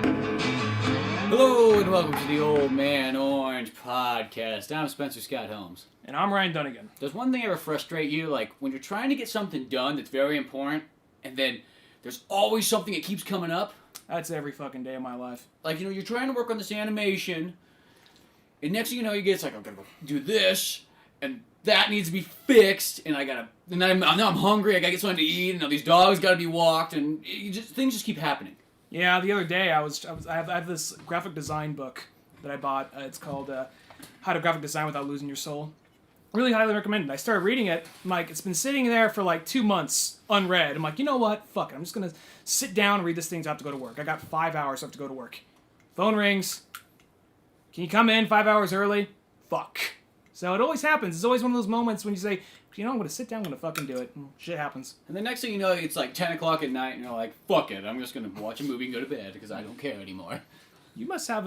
Hello and welcome to the Old Man Orange Podcast. I'm Spencer Scott Holmes. And I'm Ryan Dunigan. Does one thing ever frustrate you? Like when you're trying to get something done that's very important, and then there's always something that keeps coming up? That's every fucking day of my life. Like, you know, you're trying to work on this animation, and next thing you know, you get, it's like, I'm gonna go do this, and that needs to be fixed, and now I'm hungry, I gotta get something to eat, and now these dogs gotta be walked, and things just keep happening. Yeah, the other day I have this graphic design book that I bought. It's called How to Graphic Design Without Losing Your Soul. Really highly recommended. I started reading it. I'm like, it's been sitting there for like 2 months unread. I'm like, you know what? Fuck it. I'm just gonna sit down and read this thing. So I have to go to work. I got 5 hours. I have to go to work. Phone rings. Can you come in 5 hours early? Fuck. So it always happens. It's always one of those moments when you say, you know, I'm gonna sit down. I'm gonna fucking do it. And shit happens. And the next thing you know, it's like 10 o'clock at night, and you're like, fuck it. I'm just gonna watch a movie and go to bed because I don't care anymore. You must have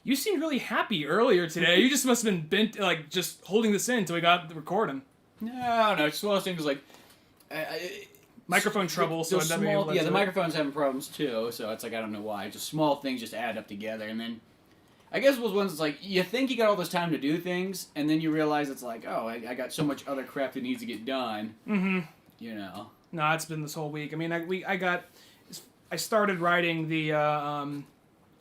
You seemed really happy earlier today. You just must have been bent, like, just holding this in until we got the recording. No, it's one of those things like... Microphone trouble, so it doesn't small, yeah, the microphone's having problems too, so it's like, I don't know why. Just small things just add up together, and then... I guess it was one that's like, you think you got all this time to do things, and then you realize it's like, oh, I got so much other crap that needs to get done. Mm-hmm. You know. No, it's been this whole week. I mean, I started writing the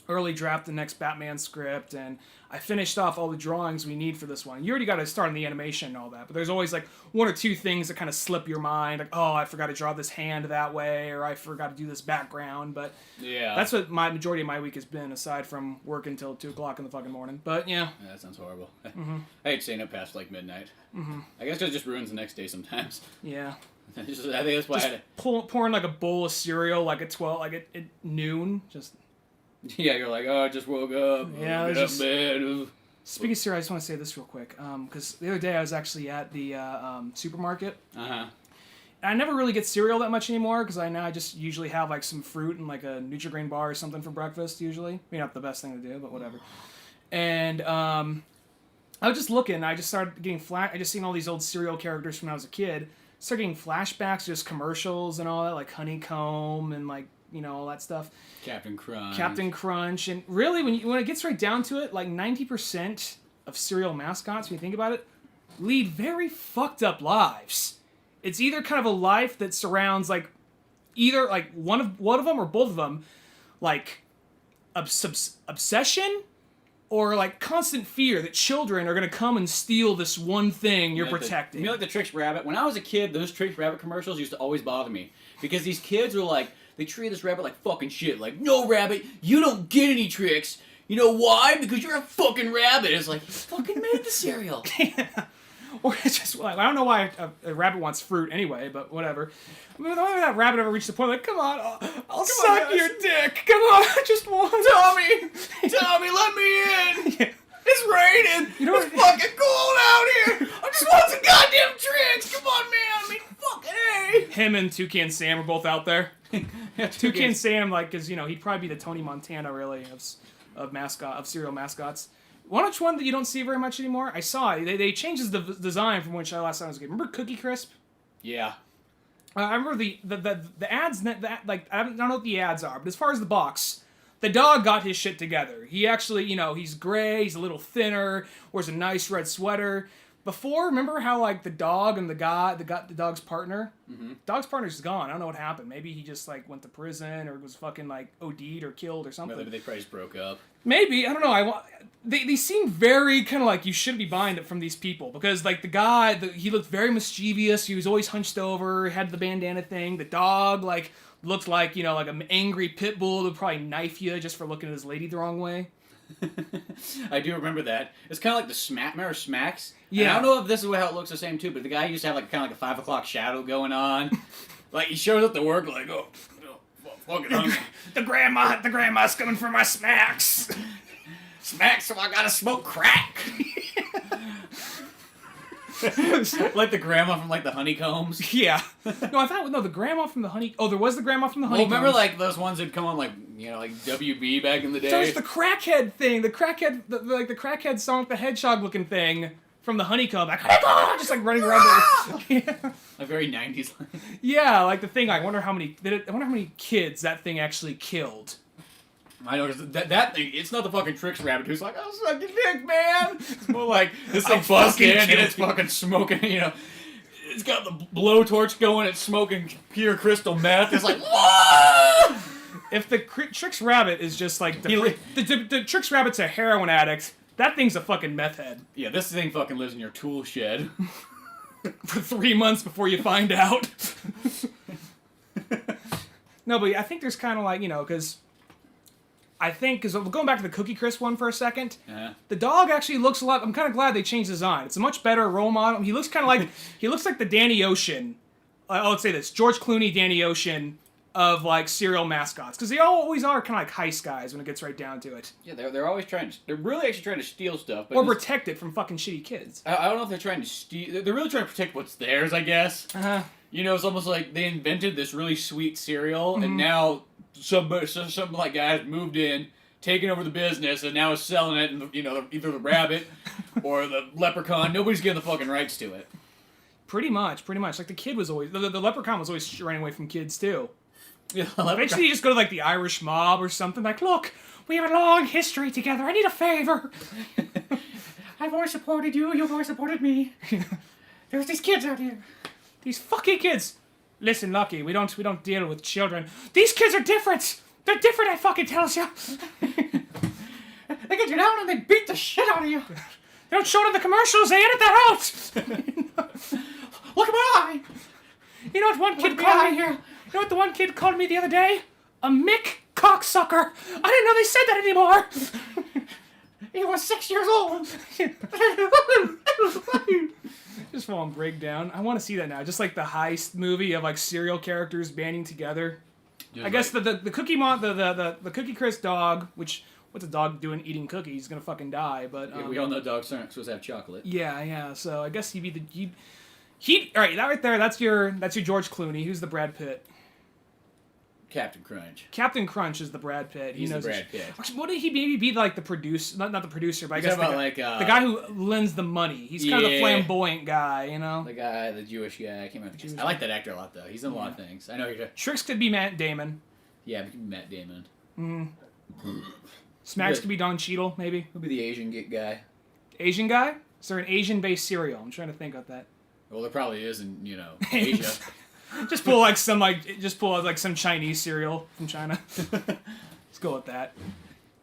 early draft of the next Batman script, and I finished off all the drawings we need for this one. You already got to start on the animation and all that, but there's always like one or two things that kind of slip your mind, like, oh, I forgot to draw this hand that way, or I forgot to do this background, but yeah, that's what my majority of my week has been, aside from working until 2 o'clock in the fucking morning. But yeah, that sounds horrible. Mm-hmm. I hate staying up past like midnight. Mm-hmm. I guess it just ruins the next day sometimes. Yeah. I think that's why I had to... pouring like a bowl of cereal like at 12, like at noon, just... Yeah, you're like, oh, I just woke up. Yeah, get up, bed. Speaking of cereal, I just want to say this real quick. Because the other day I was actually at the supermarket. Uh-huh. And I never really get cereal that much anymore, because I just usually have like some fruit and like a Nutri-Grain bar or something for breakfast, usually. I mean, not the best thing to do, but whatever. And I was just looking, I just started getting I just seen all these old cereal characters from when I was a kid. Started getting flashbacks, just commercials and all that, like Honeycomb and like, you know, all that stuff. Captain Crunch. And really, when it gets right down to it, like 90% of cereal mascots, when you think about it, lead very fucked up lives. It's either kind of a life that surrounds like either like one of them or both of them, like obsession or like constant fear that children are going to come and steal this one thing you're protecting. You know, like the Trix Rabbit? When I was a kid, those Trix Rabbit commercials used to always bother me. Because these kids were like, they treat this rabbit like fucking shit. Like, no, rabbit, you don't get any tricks. You know why? Because you're a fucking rabbit. It's like, you fucking made the cereal. Yeah. Or it's just like, I don't know why a rabbit wants fruit anyway, but whatever. I mean, why that rabbit ever reached the point like, come on, I'll suck your dick. Come on, I just want Tommy, let me in. Yeah. It's raining. You know it's fucking cold out here. I just want some goddamn tricks. Come on, man. I mean, fucking A. Him and Toucan Sam are both out there. Toucan Sam, like, because, you know, he'd probably be the Tony Montana, really, of cereal mascots. Which one that you don't see very much anymore? I saw it. They changed the design from which last time I was a kid. Remember Cookie Crisp? Yeah. I remember the ads, like, I don't know what the ads are, but as far as the box, the dog got his shit together. He actually, you know, he's gray, he's a little thinner, wears a nice red sweater. Before, remember how, like, the dog and the dog's partner? Mm-hmm. Dog's partner's gone. I don't know what happened. Maybe he just, like, went to prison or was fucking, like, OD'd or killed or something. Maybe they probably just broke up. Maybe. I don't know. They seem very kind of like you shouldn't be buying it from these people. Because, like, the guy, he looked very mischievous. He was always hunched over, had the bandana thing. The dog, like, looked like, you know, like an angry pit bull that would probably knife you just for looking at his lady the wrong way. I do remember that. It's kind of like the remember Smacks? Yeah. And I don't know if this is how it looks the same too, but the guy used to have like kind of like a 5 o'clock shadow going on. Like he shows up to work like, oh fucking hungry. the grandma's coming for my Smacks. Smacks, so I gotta smoke crack. Like the grandma from like the Honeycombs. Yeah. No, the grandma from the Oh, there was the grandma from the Honeycombs. Well, remember like those ones that come on like, you know, like WB back in the day? There's the crackhead thing. The crackhead Sonic the Hedgehog looking thing from the Honeycomb. Like, just like running around there. Yeah. A very 90s. Yeah, like the thing. I wonder how many kids that thing actually killed. I know, 'cause that thing, it's not the fucking Tricks Rabbit who's like, I'll suck your dick, man. It's more like, this thing busts in and it's fucking smoking, you know. It's got the blowtorch going, it's smoking pure crystal meth. It's like, whoa! If the Tricks Rabbit is just like, the Tricks Rabbit's a heroin addict, that thing's a fucking meth head. Yeah, this thing fucking lives in your tool shed. For 3 months before you find out. No, but I think there's kind of like, you know, because going back to the Cookie Crisp one for a second, the dog actually looks a lot. I'm kind of glad they changed design. It's a much better role model. He looks kind of like he looks like the Danny Ocean. Let's say this: George Clooney, Danny Ocean of like serial mascots, because they always are kind of like heist guys when it gets right down to it. Yeah, they're always they're really actually trying to steal stuff, but or protect it from fucking shitty kids. I don't know if they're trying to steal. They're really trying to protect what's theirs, I guess. You know, it's almost like they invented this really sweet cereal, and now some like guys moved in, taking over the business, and now is selling it, and you know, either the rabbit or the leprechaun. Nobody's getting the fucking rights to it. Pretty much. Like the kid was always the leprechaun was always running away from kids too. Yeah, eventually you just go to like the Irish mob or something. Like, look, we have a long history together. I need a favor. I've always supported you. You've always supported me. There's these kids out here. These fucking kids. Listen, Lucky, we don't deal with children. These kids are different. They're different, I fucking tells you. They get you down and they beat the shit out of you. They don't show it in the commercials. They edit that out. Look at my eye. You know what one kid called me here? You know what the one kid called me the other day? A Mick cocksucker. I didn't know they said that anymore. He was 6 years old. Just while I'm breakdown. I want to see that now. Just like the heist movie of like serial characters banding together. I guess the Cookie the Cookie Crisp dog, which what's a dog doing eating cookies? He's gonna fucking die. But we all know dogs aren't supposed to have chocolate. Yeah. So I guess he'd be the all right. That right there. That's your George Clooney. Who's the Brad Pitt? Captain Crunch. Captain Crunch is the Brad Pitt. He's the Brad Pitt. Wouldn't he maybe be like the producer? Not the producer, but I guess the guy who lends the money. He's kind of the flamboyant guy, you know. The Jewish guy. I can't remember. I like that actor a lot though. He's in a lot of things. I know you're. Tricks could be Matt Damon. Yeah, it could be Matt Damon. Smacks could be Don Cheadle, maybe. Who'd be the Asian guy? Asian guy? Is there an Asian-based cereal? I'm trying to think of that. Well, there probably is in Asia. Just pull out some Chinese cereal from China. Let's go with that.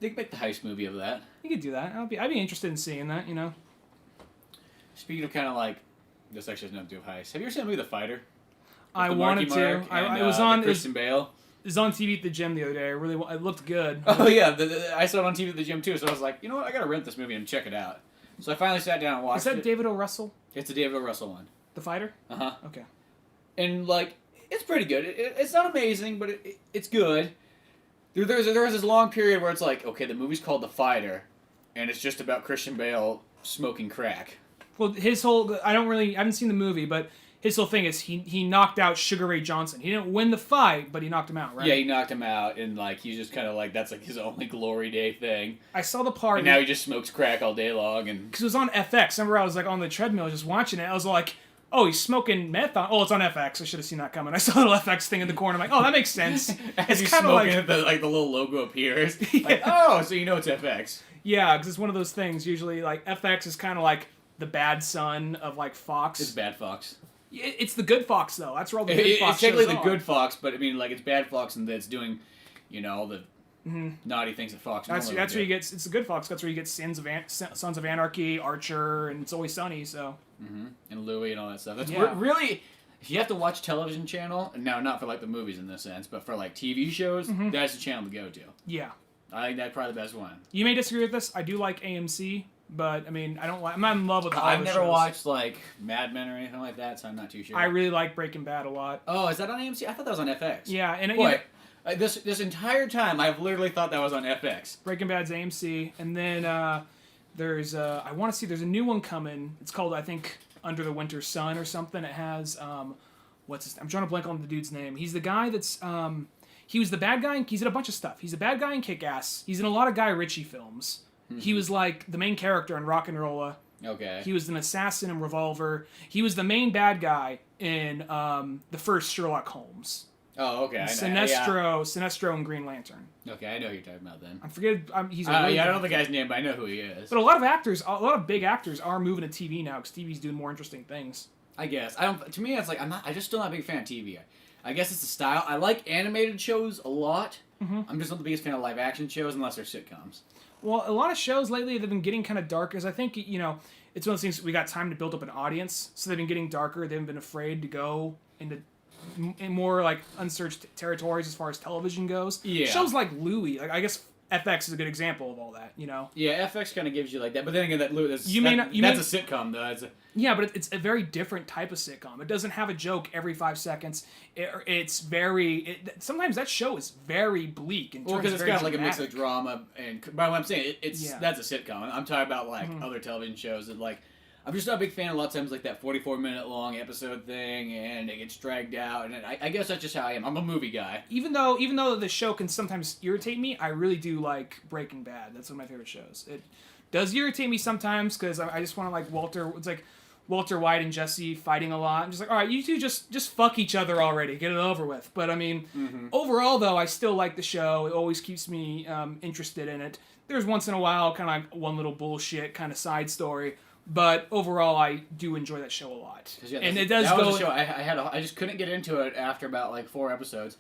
They could make the heist movie of that. You could do that. I'd be interested in seeing that. You know. Speaking of kind of like, this actually has nothing to do with heist. Have you ever seen the movie The Fighter? I wanted to. I was on Christian Bale. It was on TV at the gym the other day. It looked good. Oh yeah, I saw it on TV at the gym too. So I was like, you know what? I gotta rent this movie and check it out. So I finally sat down and watched it. Is that David O. Russell? It's a David O. Russell one. The Fighter? Okay. And like, it's pretty good. It's not amazing, but it's good. There was this long period where it's like, okay, the movie's called The Fighter, and it's just about Christian Bale smoking crack. Well, his whole I haven't seen the movie, but his whole thing is he knocked out Sugar Ray Johnson. He didn't win the fight, but he knocked him out, right? Yeah, he knocked him out, and like he's just kind of like that's like his only glory day thing. I saw the part, and now he just smokes crack all day long, and because it was on FX. Remember, I was like on the treadmill just watching it. I was like, oh, he's smoking meth on. Oh, it's on FX. I should have seen that coming. I saw the little FX thing in the corner. I'm like, oh, that makes sense. As he's smoking, the little logo appears. Yeah. Like, oh, so you know it's FX. Yeah, because it's one of those things. Usually, like FX is kind of like the bad son of like Fox. It's Bad Fox. It's the good Fox though. That's where all the good Fox It's technically the good Fox, but I mean, like it's Bad Fox, and that's doing, all the naughty things that Fox. That's where you get. It's the good Fox. That's where you get Sons of Anarchy, Archer, and It's Always Sunny. So. And Louie and all that stuff. That's really. If you have to watch television channel, now not for like the movies in this sense, but for like TV shows, that's the channel to go to. Yeah. I think that's probably the best one. You may disagree with this. I do like AMC. But I mean, I'm not in love with all I've the never shows. watched like Mad Men or anything like that, so I'm not too sure. I really like Breaking Bad a lot. Oh, is that on AMC? I thought that was on FX. Yeah, and this entire time I've literally thought that was on FX. Breaking Bad's AMC, and then there's I want to see there's a new one coming. It's called I think Under the Winter Sun or something. It has I'm trying to blank on the dude's name. He's the guy that's he was the bad guy. He's in a bunch of stuff. He's the bad guy in Kick-Ass. He's in a lot of Guy Ritchie films. He was like the main character in Rock and Rolla. Okay. He was an assassin in Revolver. He was the main bad guy in the first Sherlock Holmes. Oh, okay. Sinestro and Green Lantern. Okay, I know who you're talking about then. I forget. He's a I really don't know the guy's name, but I know who he is. But a lot of big actors are moving to TV now because TV's doing more interesting things. I guess. To me, it's like I just still not a big fan of TV. I guess it's the style. I like animated shows a lot. Mm-hmm. I'm just not the biggest fan of live action shows unless they're sitcoms. Well, a lot of shows lately they've been getting kind of dark. Because I think it's one of those things we got time to build up an audience, so they've been getting darker. They haven't been afraid to go into more like unsearched territories as far as television goes. Yeah. Shows like Louie, like I guess FX is a good example of all that. Yeah, FX kind of gives you like that, but then again, that's a sitcom though. Yeah, but it's a very different type of sitcom. It doesn't have a joke every 5 seconds. It's very... sometimes that show is very bleak. Well, because it's got like a mix of drama and... By what I'm saying, that's a sitcom. I'm talking about like other television shows that like... I'm just not a big fan a lot of times like that 44-minute long episode thing, and it gets dragged out, and I guess that's just how I am. I'm a movie guy. Even though the show can sometimes irritate me, I really do like Breaking Bad. That's one of my favorite shows. It does irritate me sometimes because I just want to like Walter White and Jesse fighting a lot. I'm just like, all right, you two just fuck each other already. Get it over with. But I mean, overall though, I still like the show. It always keeps me interested in it. There's once in a while kind of like one little bullshit kind of side story. But overall, I do enjoy that show a lot. And it does go... was a show I just couldn't get into it after about like 4 episodes.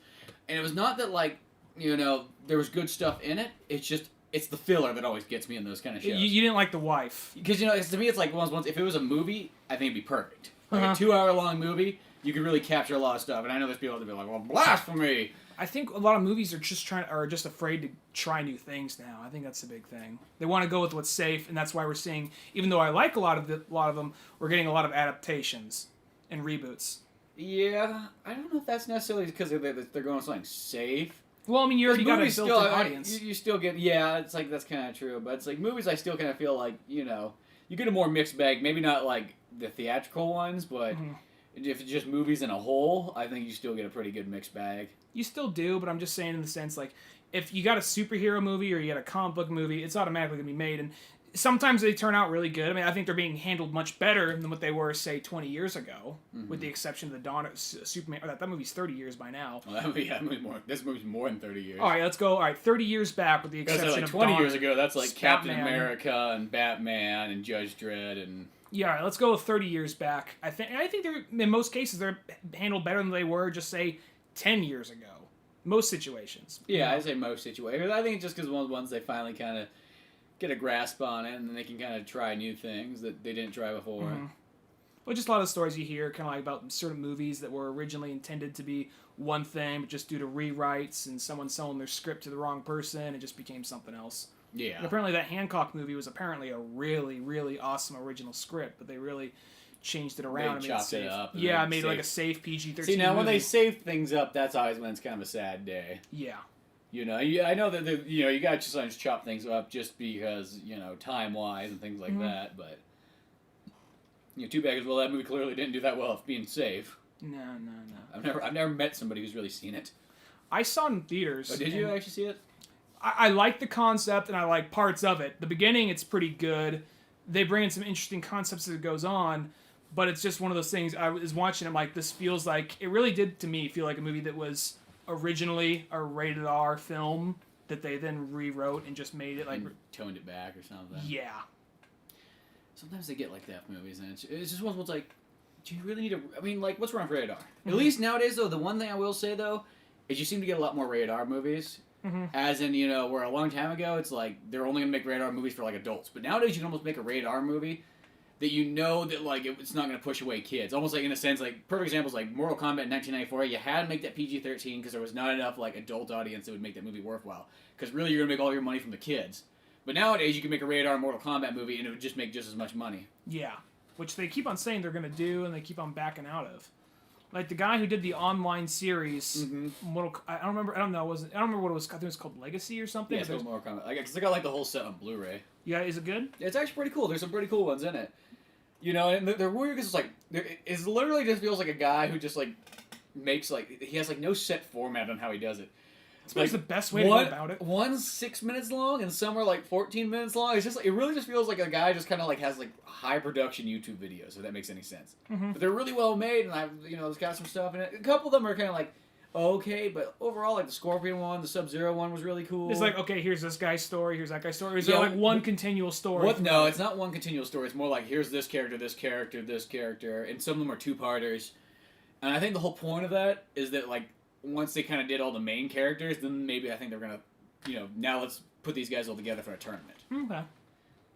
And it was not that like, there was good stuff in it. It's just, it's the filler that always gets me in those kind of shows. You didn't like The Wife. Because, to me, it's like once if it was a movie, I think it'd be perfect. Like a 2-hour-long movie, you could really capture a lot of stuff. And I know there's people that be like, well, blasphemy! I think a lot of movies are just afraid to try new things now. I think that's the big thing. They want to go with what's safe, and that's why we're seeing, even though I like a lot of them, we're getting a lot of adaptations and reboots. Yeah, I don't know if that's necessarily because they're going with something safe. Well, I mean, you already got a built-in audience. You still get, it's like that's kind of true, but it's like movies. I still kind of feel like you get a more mixed bag. Maybe not like the theatrical ones, but if it's just movies in a whole, I think you still get a pretty good mixed bag. You still do, but I'm just saying in the sense, like, if you got a superhero movie or you got a comic book movie, it's automatically going to be made, and sometimes they turn out really good. I mean, I think they're being handled much better than what they were, say, 20 years ago, with the exception of the Dawn of Superman. That movie's 30 years by now. Well, this movie's more than 30 years. All right, let's go. All right, 30 years back with the exception of 20 years ago, that's like Captain America and Batman and Judge Dredd and... Yeah, all right, let's go 30 years back. I think they're, in most cases, they're handled better than they were, just say, 10 years ago. Most situations. Yeah, I'd say most situations. I think it's just because once they finally kind of get a grasp on it, and then they can kind of try new things that they didn't try before. Well, just a lot of stories you hear, kind of like about certain movies that were originally intended to be one thing, but just due to rewrites and someone selling their script to the wrong person, it just became something else. Yeah. And apparently that Hancock movie was apparently a really, really awesome original script, but they really changed it around. They chopped it up. Yeah, made it like a safe PG-13 See, now movie. when they save things up, that's always when it's kind of a sad day. Yeah. I know that, you got to sometimes chop things up just because, time-wise and things like that, but, too bad, because, well, that movie clearly didn't do that well of being safe. No. I've never met somebody who's really seen it. I saw it in theaters. Oh, did you actually see it? I like the concept, and I like parts of it. The beginning, it's pretty good. They bring in some interesting concepts as it goes on, but it's just one of those things. I was watching it, like, this feels like... It really did, to me, feel like a movie that was originally a rated R film that they then rewrote and just made it, like... And toned it back or something. Yeah. Sometimes they get like that for movies, and it's just one what's like... Do you really need to... I mean, like, what's wrong with rated R? At least nowadays, though, the one thing I will say, though, is you seem to get a lot more rated R movies. As in, where a long time ago, it's like, they're only going to make rated R movies for, like, adults. But nowadays, you can almost make a rated R movie that that, like, it's not going to push away kids. Almost like, in a sense, like, perfect examples, like, Mortal Kombat in 1994, you had to make that PG-13 because there was not enough, like, adult audience that would make that movie worthwhile. Because really, you're going to make all your money from the kids. But nowadays, you can make a rated R Mortal Kombat movie, and it would just make just as much money. Yeah. Which they keep on saying they're going to do, and they keep on backing out of. Like the guy who did the online series, I don't remember what it was. I think it was called Legacy or something. Yeah, it's called Mortal Kombat. Because they got like the whole set on Blu-ray. Yeah, is it good? It's actually pretty cool. There's some pretty cool ones in it. And they're weird because it's like it literally just feels like a guy who just like makes like he has like no set format on how he does it. It's like the best way to go about it. One's 6 minutes long, and some are like 14 minutes long. It's just it really just feels like a guy just kind of like has like high production YouTube videos, if that makes any sense. But they're really well made, and it's got some stuff in it. A couple of them are kind of like okay, but overall, like the Scorpion one, the Sub-Zero one was really cool. It's like, okay, here's this guy's story, here's that guy's story. Is Yeah, there like one continual story? No, it's not one continual story. It's more like here's this character, this character, this character, and some of them are two-parters. And I think the whole point of that is that like once they kind of did all the main characters, then maybe I think they're gonna, now let's put these guys all together for a tournament. Okay.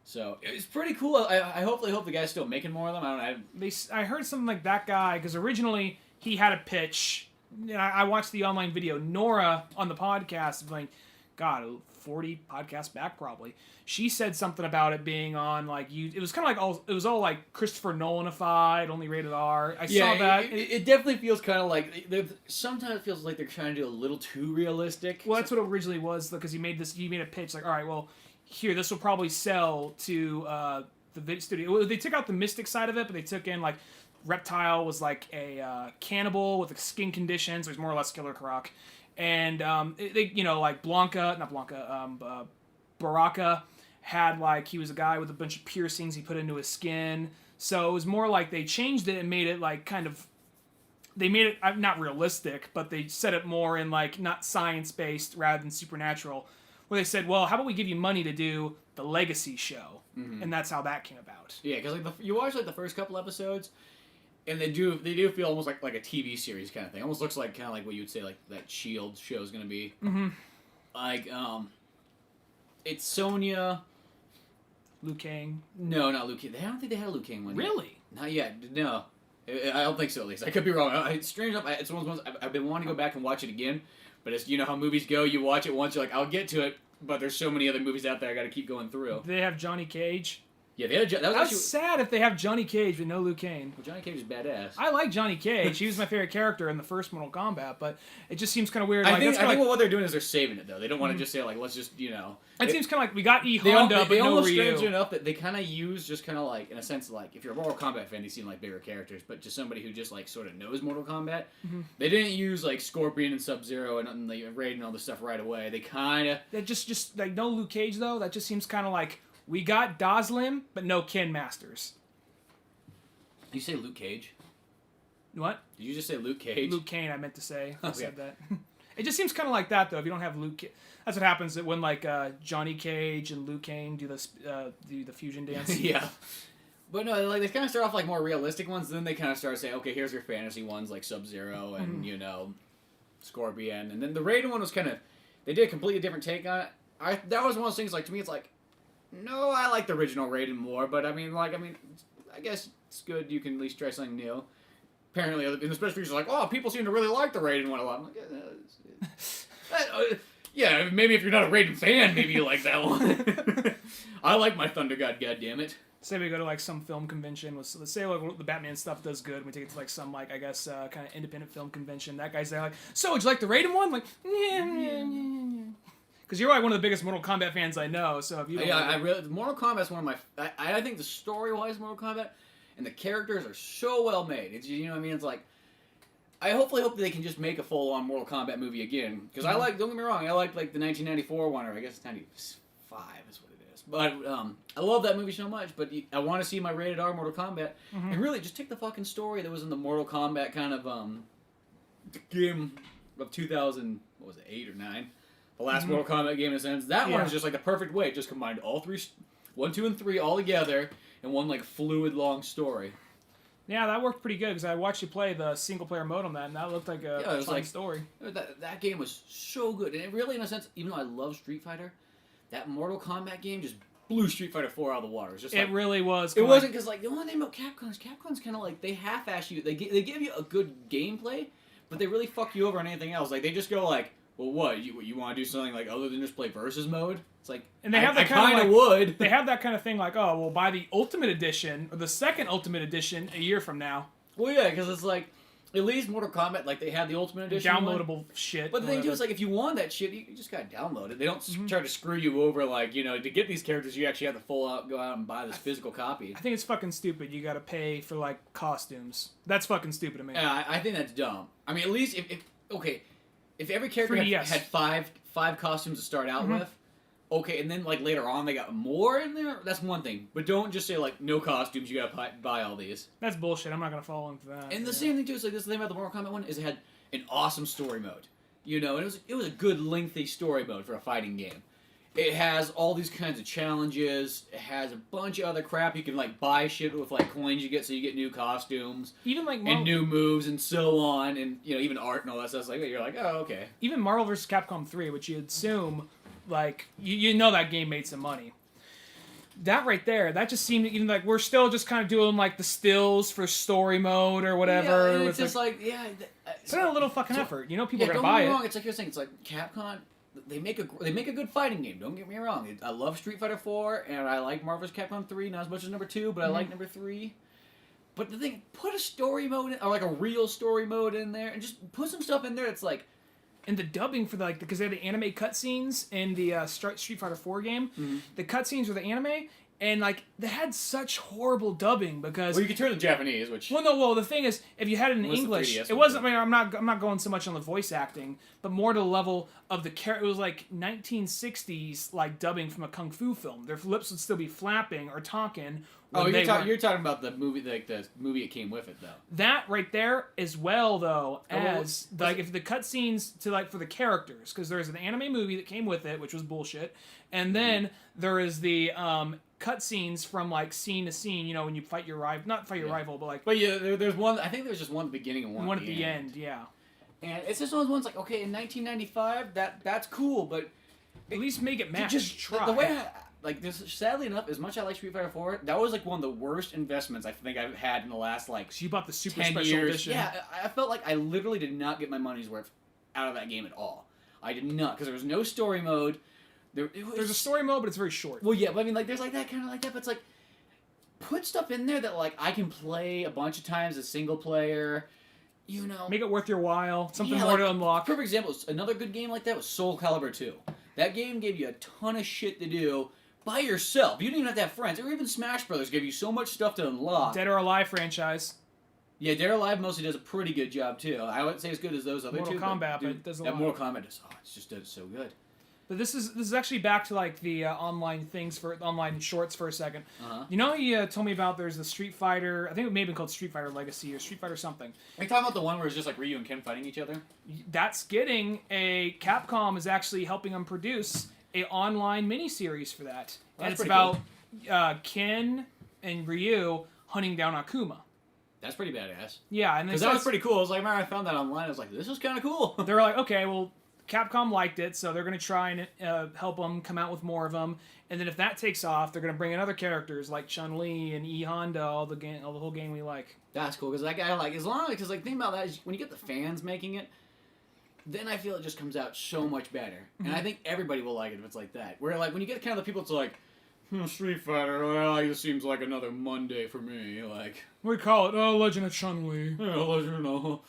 So it's pretty cool. I hopefully hope the guy's still making more of them. I don't know. I heard something like that guy because originally he had a pitch. I watched the online video. Nora on the podcast, like, God, 40 podcasts back probably. She said something about it being on like it was kind of like it was all like Christopher Nolanified, only rated R. I saw that. It definitely feels kind of like sometimes it feels like they're trying to do a little too realistic. Well, that's what it originally was because he made a pitch like, all right, well, here this will probably sell to the video studio. Well, they took out the mystic side of it, but they took in like Reptile was like a cannibal with a skin condition, so he's more or less Killer Croc. And they, like Baraka had like he was a guy with a bunch of piercings he put into his skin. So it was more like they changed it and made it like they made it not realistic, but they set it more in like not science based rather than supernatural. Where they said, well, how about we give you money to do the Legacy show, and that's how that came about. Yeah, because like you watch like the first couple episodes. And they do feel almost like a TV series kind of thing. Almost looks like kind of like what you'd say like that S.H.I.E.L.D. show is going to be. Mm-hmm. Like, it's Sonya. Liu Kang. No, not Liu Kang. I don't think they had a Liu Kang one. Really? Yet. Not yet. No. I don't think so, at least. I could be wrong. Strange enough, it's one of those ones I've been wanting to go back and watch it again. But it's, how movies go. You watch it once, you're like, I'll get to it. But there's so many other movies out there I got to keep going through. They have Johnny Cage. Yeah, they had that was actually sad if they have Johnny Cage with no Liu Kang. Well, Johnny Cage is badass. I like Johnny Cage. He was my favorite character in the first Mortal Kombat, but it just seems kind of weird. I think what they're doing is they're saving it though. They don't want to just say like let's just It seems kind of like we got Honda, but no almost Ryu. strange enough that they kind of use just kind of like in a sense like if you're a Mortal Kombat fan, you seem like bigger characters, but just somebody who just like sort of knows Mortal Kombat. Mm-hmm. They didn't use like Scorpion and Sub-Zero and like Raiden and all this stuff right away. They kind of that just like no Luke Cage though. That just seems kind of like. We got Doslim, but no Ken Masters. Did you say Luke Cage? What? Did you just say Luke Cage? Luke Kane, I meant to say. I said that. It just seems kind of like that, though. If you don't have Luke Cage. That's what happens when, like, Johnny Cage and Luke Kane do the fusion dance. Yeah. But no, like, they kind of start off like more realistic ones, then they kind of start saying, okay, here's your fantasy ones, like Sub-Zero and, Scorpion. And then the Raiden one was kind of... They did a completely different take on it. That was one of those things, like, to me, it's like... No, I like the original Raiden more, but I guess it's good you can at least try something new. Apparently, in the special features, like, oh, people seem to really like the Raiden one a lot. I'm like, yeah, maybe if you're not a Raiden fan, maybe you like that one. I like my Thunder God, goddammit. Say we go to like some film convention. Let's say like the Batman stuff does good. And we take it to like some like I guess kind of independent film convention. That guy's there like, so would you like the Raiden one? Like, yeah. Because you're like one of the biggest Mortal Kombat fans I know, so if you don't Mortal Kombat's one of my... I think the story-wise Mortal Kombat and the characters are so well made. It's what I mean? It's like... I hopefully hope that they can just make a full-on Mortal Kombat movie again. Because I like... Don't get me wrong, I like the 1994 one, or I guess it's 95 is what it is. But I love that movie so much, but I want to see my rated R Mortal Kombat. Mm-hmm. And really, just take the fucking story that was in the Mortal Kombat kind of game of 2000... What was it, 8 or 9? The last Mortal Kombat game in a sense. That one is just like the perfect way. It just combined all three, 1, 2, and 3 all together in one like fluid long story. Yeah, that worked pretty good because I watched you play the single player mode on that, and that looked like a fun story. That game was so good, and it really, in a sense, even though I love Street Fighter, that Mortal Kombat game just blew Street Fighter 4 out of the water. It was just it really was. It wasn't because like the only thing about Capcom's kind of like they half-ass you. They give you a good gameplay, but they really fuck you over on anything else. Like they just go like. Well, what you want to do something like other than just play versus mode? It's like, and they have that kind of would. They have that kind of thing like, oh, we'll buy the Ultimate Edition or the second Ultimate Edition a year from now. Well, yeah, because it's like at least Mortal Kombat, like they had the Ultimate Edition, downloadable shit. But the thing too is like if you want that shit, you just gotta download it. They don't try to screw you over like to get these characters, you actually have to go out and buy this physical copy. I think it's fucking stupid. You gotta pay for like costumes. That's fucking stupid to me. Yeah, I think that's dumb. I mean, at least if every character had five costumes to start out with, okay, and then like later on they got more in there, that's one thing. But don't just say like no costumes, you gotta buy all these. That's bullshit. I'm not gonna fall into that. And the same thing too is like this thing about the Mortal Kombat one is it had an awesome story mode. You know, and it was a good lengthy story mode for a fighting game. It has all these kinds of challenges. It has a bunch of other crap. You can like buy shit with like coins you get, so you get new costumes, even like and new moves and so on, and you know even art and all that stuff. Like you're like, oh okay. Even Marvel vs. Capcom 3, which you assume like you know that game made some money. That right there, that just seemed even like we're still just kind of doing like the stills for story mode or whatever. Yeah, it's just like put in a little fucking effort. You know people are gonna don't buy get me it. wrong. It's like you're saying. It's like Capcom. They make a good fighting game. Don't get me wrong. I love Street Fighter 4 and I like Marvel vs. Capcom 3, not as much as number 2, but I like number 3. But the thing, put a story mode in, or like a real story mode in there, and just put some stuff in there. It's like, and the dubbing for because they had the anime cutscenes in the Street Fighter 4 game. The cutscenes were the anime. And, like, they had such horrible dubbing because... Well, you could turn to Japanese, which... Well, the thing is, if you had it in English, it wasn't... I mean, I'm not going so much on the voice acting, but more to the level of the character. It was, like, 1960s, like, dubbing from a kung fu film. Their lips would still be flapping or talking. Oh, you're talking about the movie, like, the movie it came with it, though. That right there as well, though, as, like, if the cutscenes to, like, for the characters, because there's an anime movie that came with it, which was bullshit, and then there is the, cutscenes from like scene to scene, you know, when you fight your rival, not fight your rival, but like. But yeah, there's one. I think there's just one at the beginning and one at the end. Yeah. And it's just one of those ones like, okay, in 1995, that's cool, but at least make it match. Just try. The way sadly enough, as much as I like Street Fighter 4, that was like one of the worst investments I think I've had in the last like. So you bought the super 10 special years. edition. Yeah, I felt like I literally did not get my money's worth out of that game at all. I did not, because there was no story mode. There's a story mode, but it's very short. Well, yeah, but I mean, like, there's like that kind of like that, but it's like, put stuff in there that like I can play a bunch of times as single player, you know. Make it worth your while. Something more to unlock. For example, another good game like that was Soul Calibur 2. That game gave you a ton of shit to do by yourself. You didn't even have to have friends. Or even Smash Brothers gave you so much stuff to unlock. Dead or Alive franchise. Yeah, Dead or Alive mostly does a pretty good job too. I wouldn't say as good as those other two. Mortal Kombat, but it does a lot. Mortal Kombat does. Oh, it just does so good. But this is actually back to like the online shorts for a second. You know, you told me about there's the Street Fighter. I think it may have been called Street Fighter Legacy or Street Fighter something. Are you talking about the one where it's just like Ryu and Ken fighting each other? That's getting a Capcom is actually helping them produce a online miniseries for that, and it's about Ken and Ryu hunting down Akuma. That's pretty badass. Yeah, and because that was pretty cool. I was like, man, I found that online. I was like, this is kind of cool. They're like, okay, well. Capcom liked it, so they're going to try and help them come out with more of them. And then if that takes off, they're going to bring in other characters like Chun-Li and E Honda, all the whole game we like. That's cool because that guy because think about that is when you get the fans making it, then I feel it just comes out so much better. And I think everybody will like it if it's like that. Where like when you get kind of the people, it's like. Street Fighter, well, it seems like another Monday for me. Like we call it Legend of Chun-Li. Yeah, Legend of.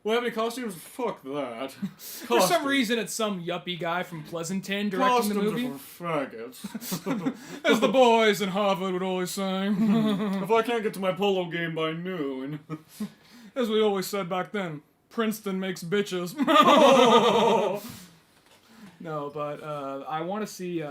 Well, have any costumes? Fuck that. For some reason, it's some yuppie guy from Pleasanton directing the movie. Costumes are for faggots. As the boys in Harvard would always say. If I can't get to my polo game by noon. As we always said back then, Princeton makes bitches. No, but I want to see...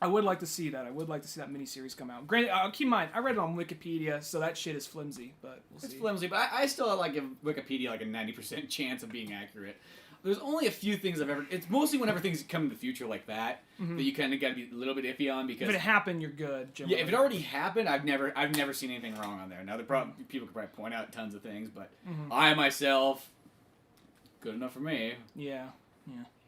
I would like to see that. I would like to see that miniseries come out. Granted, keep in mind, I read it on Wikipedia, so that shit is flimsy, but we'll see. It's flimsy, but I still like give Wikipedia like a 90% chance of being accurate. There's only a few things I've ever... It's mostly whenever things come in the future like that, that you kind of got to be a little bit iffy on, because... If it happened, you're good, generally. Yeah, if it already happened, I've never seen anything wrong on there. Now, people could probably point out tons of things, but I, myself, good enough for me. Yeah.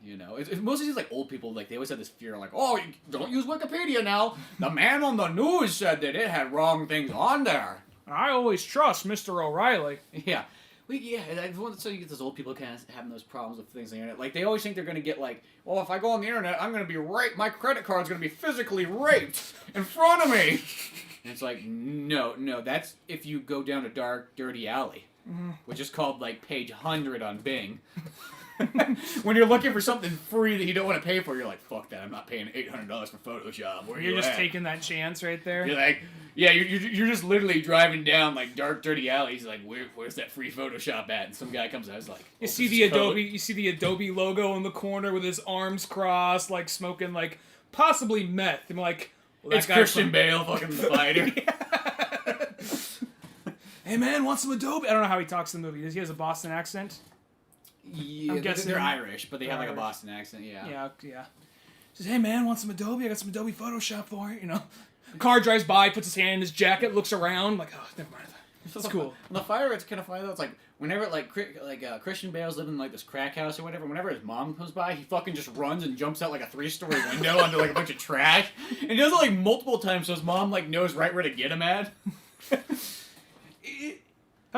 You know, it's mostly just like old people, like they always have this fear, like, oh, don't use Wikipedia now. The man on the news said that it had wrong things on there. I always trust Mr. O'Reilly. Yeah. So you get those old people kind of having those problems with things on the internet. Like, they always think they're going to get, like, well, if I go on the internet, I'm going to be raped. My credit card's going to be physically raped in front of me. And it's like, no, that's if you go down a dark, dirty alley, which is called, like, page 100 on Bing. When you're looking for something free that you don't want to pay for, you're like, fuck that, I'm not paying $800 for Photoshop. Where you're just taking that chance right there. You're like, yeah, you're just literally driving down like dark, dirty alleys. Like, where's that free Photoshop at? And some guy comes out, he's like, you see the Adobe logo in the corner with his arms crossed, like smoking like possibly meth. I'm like, well, it's Christian Bale, fucking the fighter. Hey man, want some Adobe? I don't know how he talks in the movie. Does he has a Boston accent? Yeah, I'm guessing they're Irish, but they have like Irish. a Boston accent. Yeah. Yeah. Says, hey man, want some Adobe? I got some Adobe Photoshop for you. You know, car drives by, puts his hand in his jacket, looks around, like, oh, never mind. It's cool. On the fire, it's kind of funny though. It's like whenever Christian Bale's living in like this crack house or whatever. Whenever his mom comes by, he fucking just runs and jumps out like a 3-story window onto like a bunch of trash, and he does it like multiple times, so his mom like knows right where to get him at. Have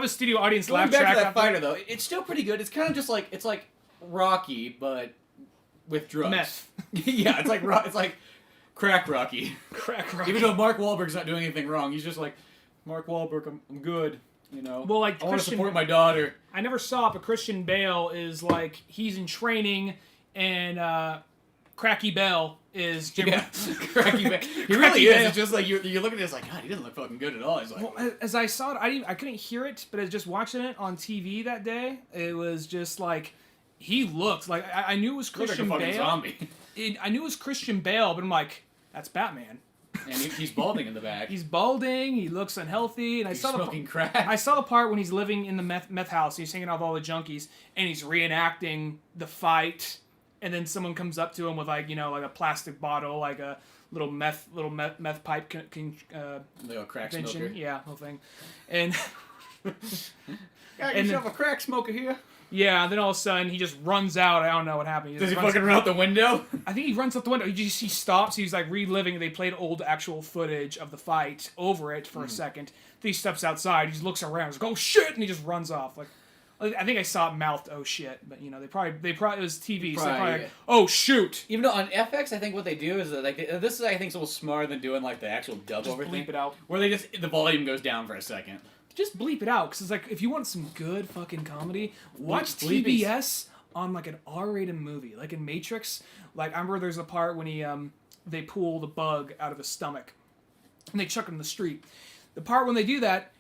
a studio audience Going laugh back track. to that fighter though, it's still pretty good. It's kind of just like Rocky, but with drugs. Meth. Yeah, it's like crack Rocky. Crack Rocky. Even though Mark Wahlberg's not doing anything wrong, he's just like, Mark Wahlberg, I'm good. You know. Well, like I want to support my daughter. I never saw it, but Christian Bale is like he's in training, and Cracky Bell is Jim. Yeah, Cracky Bale. He really is. It's just like you look at it, it's like, God, he doesn't look fucking good at all. He's like, well, as I saw it, I couldn't hear it, but as just watching it on TV that day, it was just like he looked like I knew it was Christian like a Bale. zombie. I knew it was Christian Bale, but I'm like, that's Batman. And he's balding in the back. He's balding. He looks unhealthy. And he's smoking crack. I saw the part when he's living in the meth house. He's hanging out with all the junkies, and he's reenacting the fight. And then someone comes up to him with like a plastic bottle, like a little meth pipe little crack convention. smoker. Yeah, whole thing. And got yourself a crack smoker here. Yeah, then all of a sudden he just runs out. I don't know what happened. Does he fucking run out the window? I think he runs out the window. He stops. He's like reliving. They played old actual footage of the fight over it for a second. Then he steps outside. He just looks around. He's like, oh shit! And he just runs off. Like, I think I saw it mouthed, oh shit. But they probably it was TV. So they probably like, oh shoot. Even though on FX, I think what they do is that, like this is I think a little smarter than doing like the actual dub Just over bleep thing, it out. where they just the volume goes down for a second. Just bleep it out, because it's like, if you want some good fucking comedy, watch Bleeping. TBS on like an R-rated movie, like in Matrix. Like I remember there's a part when they pull the bug out of his stomach, and they chuck him in the street. The part when they do that,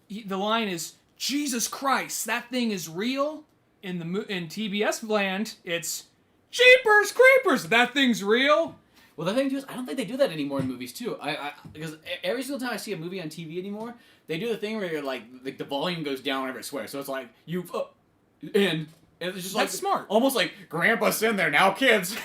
the line is, "Jesus Christ, that thing is real." In TBS land, it's "Jeepers Creepers, that thing's real." Well, the thing too is, I don't think they do that anymore in movies too. Because every single time I see a movie on TV anymore, they do the thing where you're like the volume goes down whenever it swears. So it's like and it's just like That's smart. Almost like Grandpa's in there now, kids.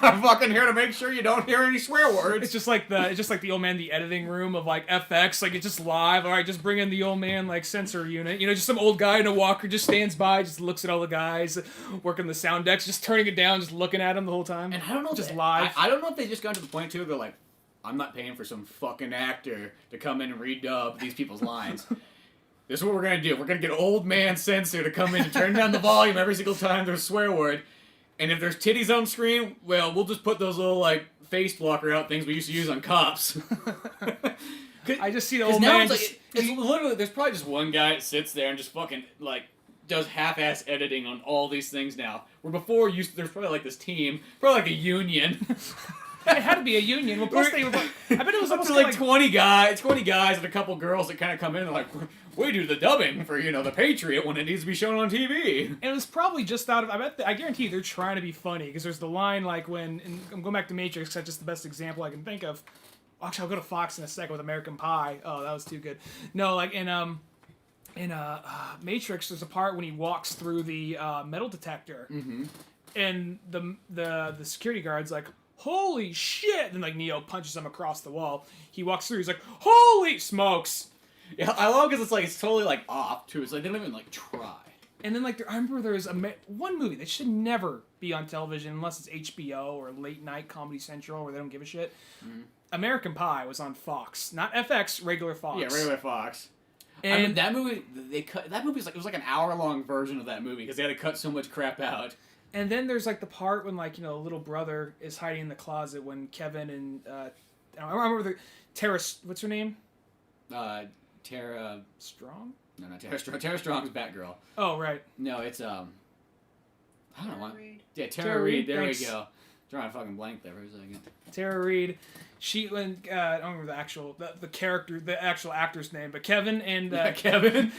I'm fucking here to make sure you don't hear any swear words. It's just like the old man, the editing room of like FX, like it's just live. All right, just bring in the old man like censor unit. Just some old guy in a walker just stands by, just looks at all the guys working the sound decks, just turning it down, just looking at them the whole time. And I don't know, just live. I don't know if they just got to the point too. They're like, I'm not paying for some fucking actor to come in and redub these people's lines. This is what we're gonna do. We're gonna get old man censor to come in and turn down the volume every single time there's a swear word. And if there's titties on screen, well, we'll just put those little like face blocker out things we used to use on cops. I just see the old man. It's literally there's probably just one guy that sits there and just fucking like does half-ass editing on all these things now. Where before there's probably like this team, probably like a union. It had to be a union. Well, plus they were. I bet it was up almost to like 20 guys and a couple girls that kind of come in and like, we do the dubbing for the Patriot when it needs to be shown on TV. And it was probably just out of. I guarantee they're trying to be funny, because there's the line like when I'm going back to Matrix. 'Cause that's just the best example I can think of. Actually, I'll go to Fox in a second with American Pie. Oh, that was too good. No, like in Matrix, there's a part when he walks through the metal detector, and the security guard's like, holy shit! And like Neo punches him across the wall. He walks through. He's like, holy smokes! Yeah, I love because it's totally like off too. It's like they don't even like try. And then like I remember there's one movie that should never be on television unless it's HBO or late night Comedy Central where they don't give a shit. American Pie was on Fox, not FX, regular Fox. Yeah, regular Fox. And I mean, that movie it was like an hour-long version of that movie because they had to cut so much crap out. And then there's like the part when like the little brother is hiding in the closet when Kevin and I remember the Tara, what's her name? Tara Strong? No, not Tara Strong. Tara Strong's Batgirl. Oh right. No, it's I don't know what. Yeah, Tara Reid. There Thanks. we go. Drawing a fucking blank there for a second. Tara Reid. She when I don't remember the character, the actual actor's name, but Kevin and Kevin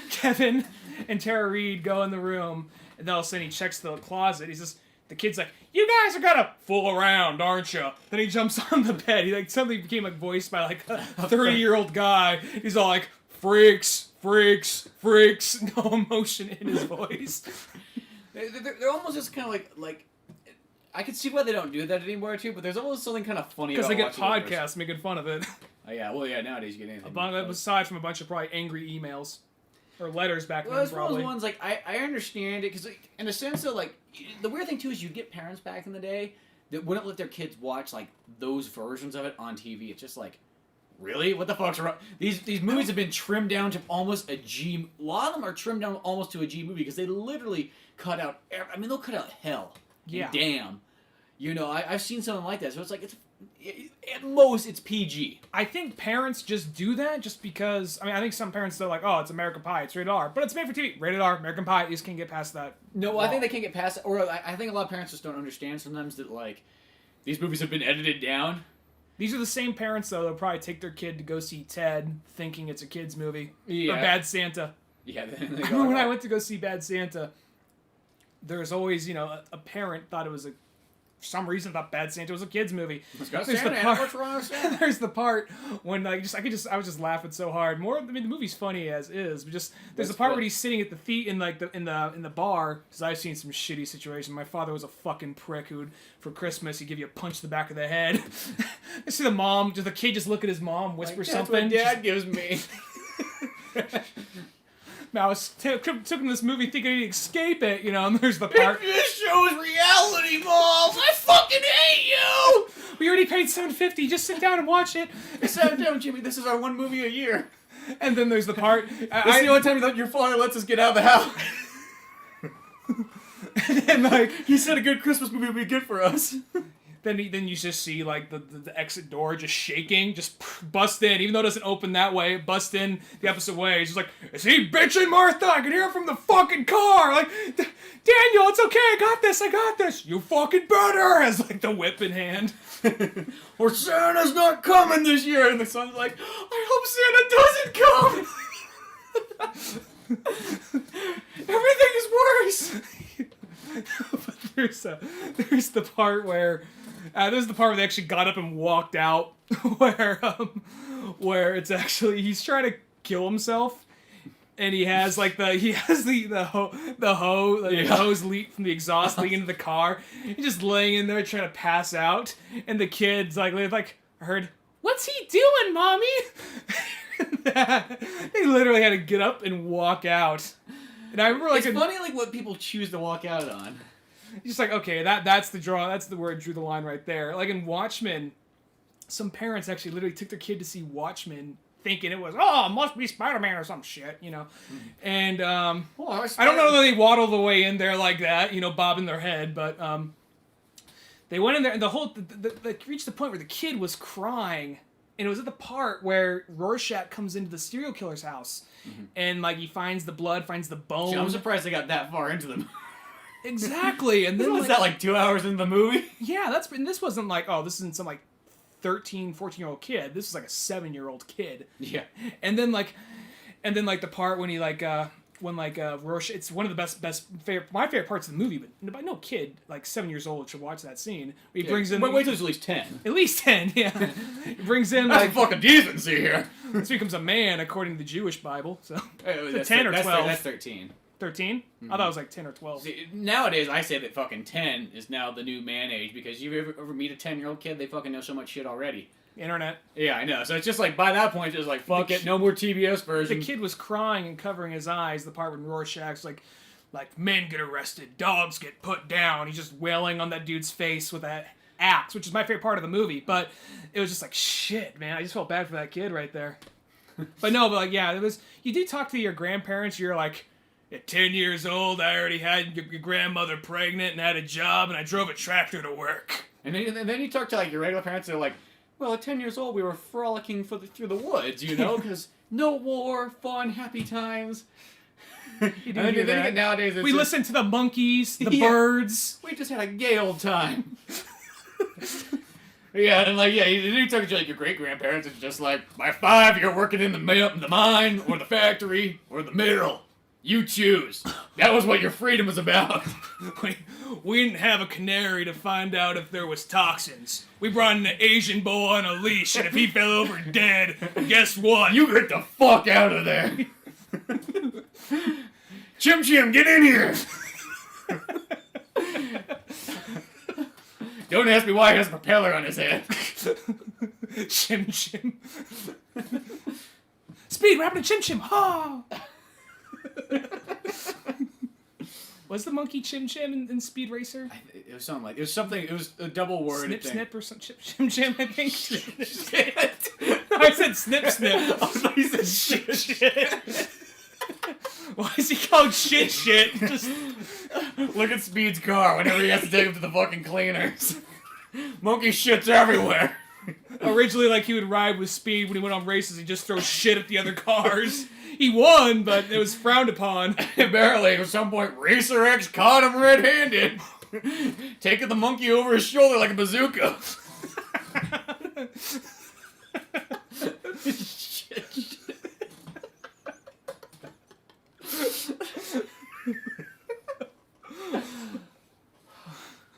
and Tara Reid go in the room, and then all of a sudden he checks the closet. He's just the kid's like, "You guys are gonna fool around, aren't you?" Then he jumps on the bed. He like suddenly became like voiced by like a 30-year-old guy. He's all like, "Freaks, freaks, freaks," no emotion in his voice. They're almost just kind of like. I can see why they don't do that anymore too, but there's almost something kind of funny because about they get watching podcasts making fun of it. Oh yeah, well yeah, nowadays you get anything. Aside from a bunch of probably angry emails or letters back then, it's probably. one of those ones I understand it because in a sense though, like the weird thing too is you get parents back in the day that wouldn't let their kids watch like those versions of it on TV. It's just like, really? What the fuck's wrong? These movies have been trimmed down to almost a G. A lot of them are trimmed down almost to a G movie because they literally cut out. I mean, they'll cut out hell. Yeah. Damn. You know, I've seen something like that. So it's like at most it's PG. I think parents just do that just because. I mean, I think some parents are like, "Oh, it's American Pie, it's rated R," but it's made for TV. Rated R, American Pie. You just can't get past that. No, I think they can't get past it. Or I think a lot of parents just don't understand sometimes that like these movies have been edited down. These are the same parents though that'll probably take their kid to go see Ted, thinking it's a kids movie. Yeah. Or Bad Santa. Yeah. I remember when I went to go see Bad Santa, there was always a parent thought it was for some reason thought Bad Santa was a kids movie. There's the part when I was just laughing so hard. The movie's funny as is, but just there's the part where he's sitting at the feet in the bar, because I've seen some shitty situations. My father was a fucking prick who'd for Christmas he'd give you a punch to the back of the head. I see the kid just look at his mom, whisper something. That's what Dad gives me. I took him to this movie thinking he'd escape it, and there's the part. This show's reality, Mom! I fucking hate you! We already paid $7.50, just sit down and watch it. Sit down, Jimmy, this is our one movie a year. And then there's the part. This is the only time your father lets us get out of the house. And he said a good Christmas movie would be good for us. Then you just see the exit door just shaking, just bust in, even though it doesn't open that way, bust in the opposite way. He's just like, "Is he bitching, Martha? I can hear him from the fucking car." Like, "Daniel, it's okay, I got this. You fucking better." Has the whip in hand. Or Santa's not coming this year, and the son's like, "I hope Santa doesn't come." Everything is worse. But there's the part where. This is the part where they actually got up and walked out, where it's actually he's trying to kill himself, and he has the hose leak from the exhaust leading into the car. He's just laying in there trying to pass out, and the kids I heard, "What's he doing, Mommy?" They literally had to get up and walk out. And I remember it's funny what people choose to walk out on. Just okay, that's the word drew the line right there. Like in Watchmen, some parents actually literally took their kid to see Watchmen thinking it was, it must be Spider-Man or some shit, And I don't know that they waddle the way in there like that, bobbing their head, but they went in there and they reached the point where the kid was crying, and it was at the part where Rorschach comes into the serial killer's house, and he finds the blood, finds the bone. See, I'm surprised they got that far into them. Exactly, and then was that 2 hours into the movie? Yeah, this wasn't this isn't some 13, 14-year-old kid. This is a 7-year-old kid. Yeah. And then the part when he Rorschach, it's one of the my favorite parts of the movie, but no kid 7 years old should watch that scene. He brings in wait till he's at least 10. At least 10, yeah. He brings in that's fucking decency here. This becomes a man according to the Jewish Bible. So that's 10 or 12. That's 13. 13? Mm-hmm. I thought it was 10 or 12. See, nowadays, I say that fucking 10 is now the new man age, because you ever meet a 10-year-old kid, they fucking know so much shit already. Internet. Yeah, I know. So it's just by that point, it's just fuck it, no more TBS version. The kid was crying and covering his eyes, the part when Rorschach's like, men get arrested, dogs get put down. He's just wailing on that dude's face with that axe, which is my favorite part of the movie. But it was just shit, man. I just felt bad for that kid right there. But yeah, it was, you do talk to your grandparents, you're at 10 years old, I already had your grandmother pregnant and had a job, and I drove a tractor to work. And then you talk to your regular parents, they're well, at 10 years old, we were frolicking through the woods, because no war, fun, happy times. Nowadays, we listened to the monkeys, the birds. We just had a gay old time. Yeah, and you talk to your great grandparents, it's just by 5, you're working in the mine, or the factory, or the mill. You choose. That was what your freedom was about. We didn't have a canary to find out if there was toxins. We brought in an Asian boy on a leash, and if he fell over dead, guess what? You get the fuck out of there. Chim Chim, get in here. Don't ask me why he has a propeller on his head. Chim Chim. Speed, what happened to Chim Chim? Ha! Was the monkey Chim Chim in Speed Racer? It was something like... It was a double word. Snip thing. Snip or some Chim Chim, I think. I said Snip Snip. I thought you said shit. Why is he called shit? Just look at Speed's car whenever he has to take him to the fucking cleaners. Monkey shit's everywhere. Originally, like, he would ride with Speed when he went on races. He'd just throw shit at the other cars. He won, but it was frowned upon. Apparently, at some point, Racer X caught him red-handed, taking the monkey over his shoulder like a bazooka. Shit.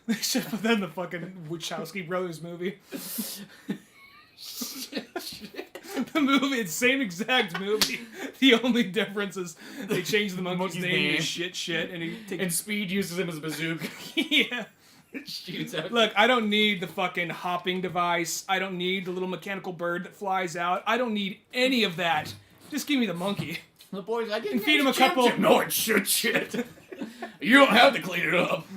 They should have put that in the fucking Wachowski brothers movie. The movie, it's same exact movie. The only difference is they changed the monkey's name to shit, and Speed uses him as a bazooka. Yeah. Shoots out. Look, I don't need the fucking hopping device. I don't need the little mechanical bird that flies out. I don't need any of that. Just give me the monkey. The boys, I can feed him a couple. No, it's shit. You don't have to clean it up.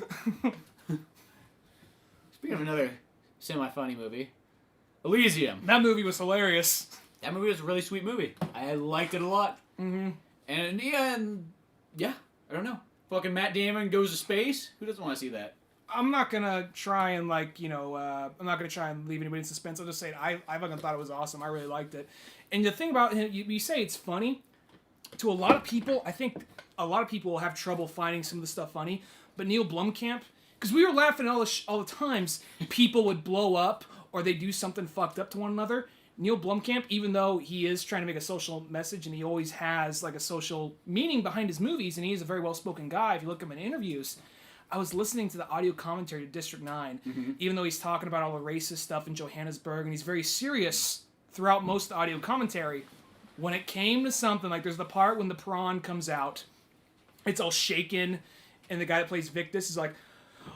Speaking of another semi-funny movie, Elysium. That movie was hilarious. That movie was a really sweet movie. I liked it a lot. Mm-hmm. And in the end, yeah, I don't know. Fucking Matt Damon goes to space. Who doesn't want to see that? I'm not gonna try and I'm not gonna try and leave anybody in suspense. I'll just say I fucking thought it was awesome. I really liked it. And the thing about it, you say it's funny. To a lot of people, I think a lot of people will have trouble finding some of the stuff funny. But Neil Blomkamp, because we were laughing at all the times people would blow up or they do something fucked up to one another. Neil Blomkamp, even though he is trying to make a social message and he always has like a social meaning behind his movies, and he is a very well-spoken guy if you look at him in interviews. I was listening to the audio commentary to District 9, even though he's talking about all the racist stuff in Johannesburg, and he's very serious throughout most of the audio commentary. When it came to something, like there's the part when the prawn comes out, it's all shaken, and the guy that plays Victus is like,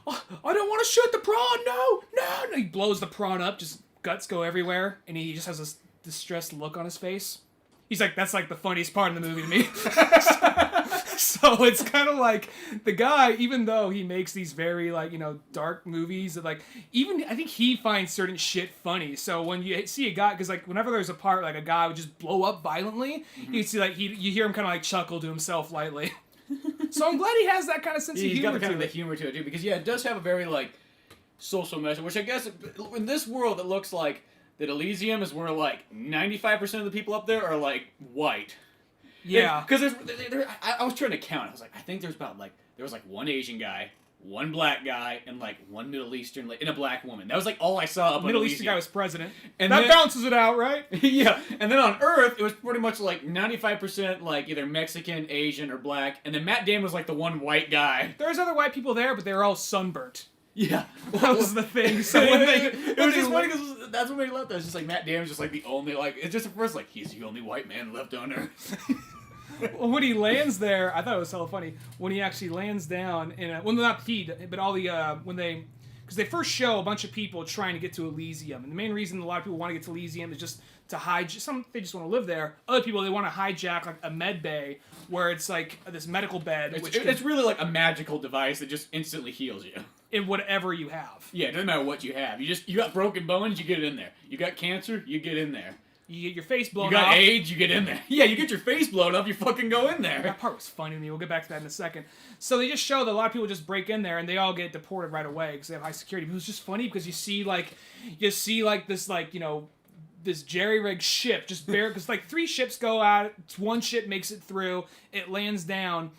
oh, I don't want to shoot the prawn, no! And he blows the prawn up, just guts go everywhere, and he just has this distressed look on his face. He's like, that's like the funniest part of the movie to me. So it's kind of like the guy, even though he makes these very dark movies that even I think he finds certain shit funny. So when you see a guy, because whenever there's a part like a guy would just blow up violently, you see you hear him kind of chuckle to himself lightly. So I'm glad he has that kind of sense of humor. He's got kind of the humor to it too, because it does have a very social message, which I guess in this world it looks like that Elysium is where 95% of the people up there are white. Yeah. Because I was trying to count. I was I think there's about there was one Asian guy, one black guy, and one Middle Eastern, and a black woman. That was all I saw up on Middle Eastern guy was president. And that balances it out, right? Yeah. And then on Earth, it was pretty much 95% either Mexican, Asian, or black. And then Matt Damon was the one white guy. There was other white people there, but they were all sunburnt. Yeah. That was the thing. So it was just funny because that's what made me laugh. It was just Matt Damon's just the only, it's just at first he's the only white man left on Earth. Well, when he lands there, I thought it was so funny. When he actually lands down in not he, but all the, because they first show a bunch of people trying to get to Elysium. And the main reason a lot of people want to get to Elysium is just to hijack, they just want to live there. Other people, they want to hijack a med bay where it's this medical bed. It's really a magical device that just instantly heals you. In whatever you have. Yeah, it doesn't matter what you have. You got broken bones, you get it in there. You got cancer, you get in there. You get your face blown off. You got AIDS, you get in there. Yeah, you get your face blown up, you fucking go in there. That part was funny to me. We'll get back to that in a second. So they just show that a lot of people just break in there and they all get deported right away because they have high security. But it was just funny because you see this this jerry-rigged ship just bare because 3 ships go out. One ship makes it through. It lands down,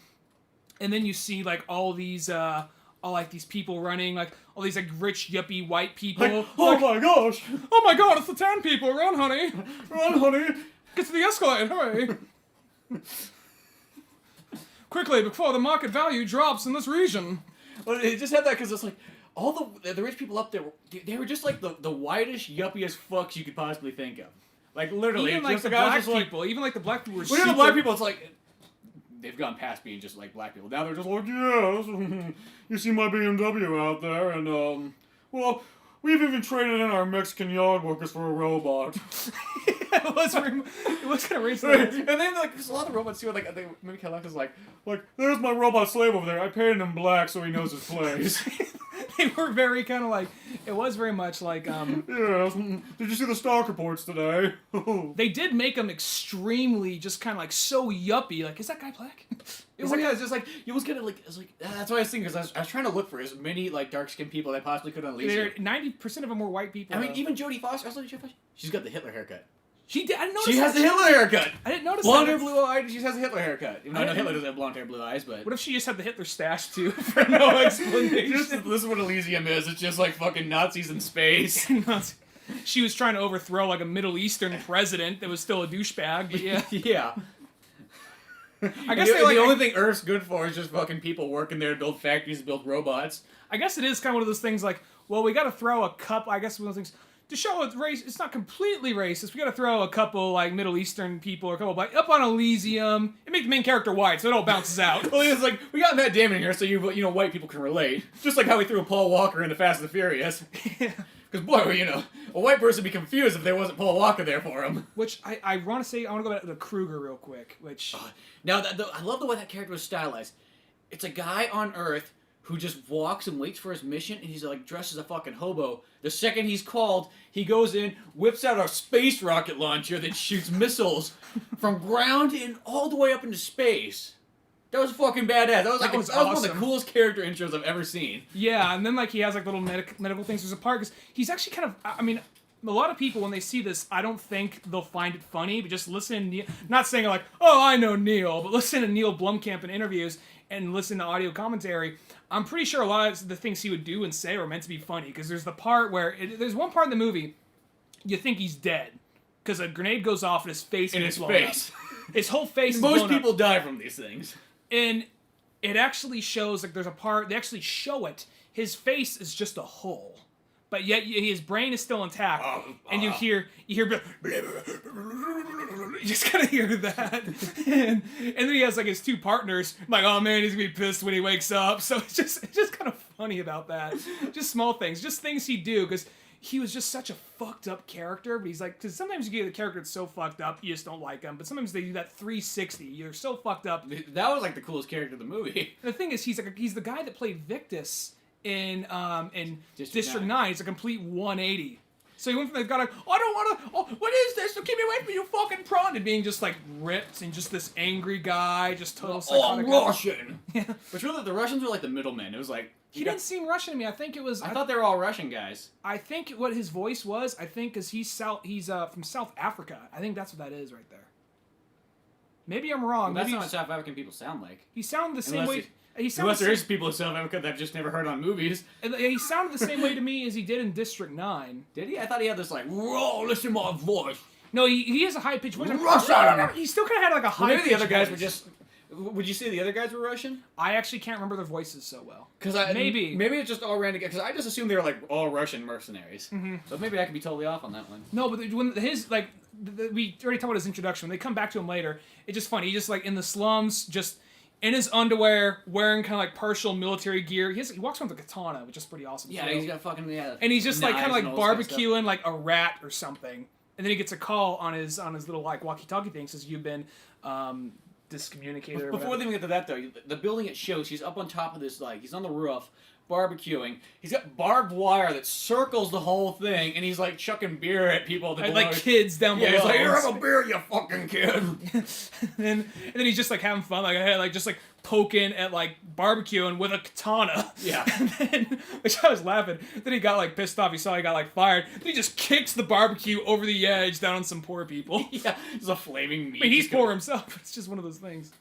and then you see all these. All these people running, all these rich yuppie white people. Oh my gosh! Oh my god, it's the tan people! Run, honey! Run, honey! Get to the Escalade, hurry! Quickly, before the market value drops in this region. Well, it just had that because it's all the rich people up there, they were just the whitest, yuppiest fucks you could possibly think of. Literally, even just the black people, even the black people were super... the black people, it's they've gone past being just black people. Now they're just yeah, you see my BMW out there, and well, we've even traded in our Mexican yard workers for a robot. It was kind of racist. And then, like, there's a lot of robots, too, like, they maybe Cadillac is like, there's my robot slave over there. I painted him black so he knows his place. They were very kind of like, it was very much like, Yeah, did you see the stock reports today? They did make him extremely just kind of like so yuppie. Like, is that guy black? It's like, it's just like, you almost get it, like, it's like, that's what I was thinking, because I was trying to look for as many, like, dark-skinned people that I possibly could on Elysium. 90% of them were white people. I mean, even Jodi Foster, she's got the Hitler haircut. She did. I didn't notice. She has the Hitler haircut. I didn't notice. Blonde hair, blue eyes. She has the Hitler haircut. Even though I know Hitler doesn't have blonde hair, blue eyes, but what if she just had the Hitler stash too for no explanation? this is what Elysium is. It's just like fucking Nazis in space. She was trying to overthrow like a Middle Eastern president that was still a douchebag. But yeah, yeah. I guess the only thing Earth's good for is just fucking people working there to build factories, to build robots. I guess it is kind of one of those things like, well, we got to throw a couple. I guess one of those things. To show it's race, it's not completely racist. We got to throw a couple like Middle Eastern people or a couple like up on Elysium and make the main character white, so it all bounces out. Well, it's like we got Matt Damon here, so you know white people can relate. Just like how we threw Paul Walker into Fast and the Furious. Because boy, you know, a white person would be confused if there wasn't Paul Walker there for him. Which I want to say, I want to go back to the Kruger real quick. Which now I love the way that character was stylized. It's a guy on Earth who just walks and waits for his mission, and he's like dressed as a fucking hobo. The second he's called, he goes in, whips out a space rocket launcher that shoots missiles from ground and all the way up into space. That was fucking badass. That was awesome. One of the coolest character intros I've ever seen. Yeah, and then like he has like little medical things. There's a part because he's actually kind of. I mean, a lot of people when they see this, I don't think they'll find it funny. But just listen. Not saying like, oh, I know Neil, but listen to Neil Blomkamp in interviews and listen to audio commentary. I'm pretty sure a lot of the things he would do and say were meant to be funny, because there's the part where there's one part in the movie you think he's dead because a grenade goes off and his face gets blown up. His whole face is blown up. Most people die from these things. And it actually shows, like, there's a part, they actually show it. His face is just a hole, but yet his brain is still intact. And you hear, you just kind of hear that. And then he has, like, his two partners. I'm like, oh man, he's gonna be pissed when he wakes up. So it's just kind of funny about that. Just small things, just things he'd do, because he was just such a fucked up character. But he's like, because sometimes you get a character that's so fucked up, you just don't like him. But sometimes they do that 360. You're so fucked up. That was, like, the coolest character of the movie. The thing is, he's the guy that played Victus in District 9. 9. It's a complete 180. So he went from the guy like, oh, I don't want to, oh, what is this? Keep me away from you fucking prawn, and being just like ripped and just this angry guy, just total psychotic. Oh, Russian! Yeah. Which really, the Russians were like the middlemen. It was like... He didn't seem Russian to me. I think it was... I thought they were all Russian guys. I think what his voice was, because he's from South Africa. I think that's what that is right there. Maybe I'm wrong. Well, that's not what South African people sound like. He sounded the same way... Unless there is people in South Africa that I've just never heard on movies. And he sounded the same way to me as he did in District 9. Did he? I thought he had this like, whoa, listen to my voice. No, he has a high-pitched voice. Russian! He still kind of had like a high-pitched maybe the other guys voice. were just... Would you say the other guys were Russian? I actually can't remember their voices so well. Maybe it's just all random. Because I just assumed they were like all Russian mercenaries. Mm-hmm. So maybe I could be totally off on that one. No, but when his like, we already talked about his introduction. When they come back to him later, it's just funny. He's just like in the slums, just in his underwear, wearing kind of like partial military gear. He walks around with a katana, which is pretty awesome. Yeah, too. he's got fucking And he's just like kind of like barbecuing kind like a rat or something. And then he gets a call on his little like walkie-talkie thing, says you've been discommunicated. Before they even get to that though, the building it shows, he's up on top of this, like he's on the roof barbecuing. He's got barbed wire that circles the whole thing, and he's like chucking beer at people that like kids down below. Yeah, he's like, here, have a beer, you fucking kid. and then he's just like having fun, like just like poking at like barbecuing with a katana. Yeah. And then, which I was laughing. Then he got like pissed off. He saw he got like fired. Then he just kicks the barbecue over the edge down on some poor people. Yeah, it's a flaming meat. I mean, he's poor himself. It's just one of those things.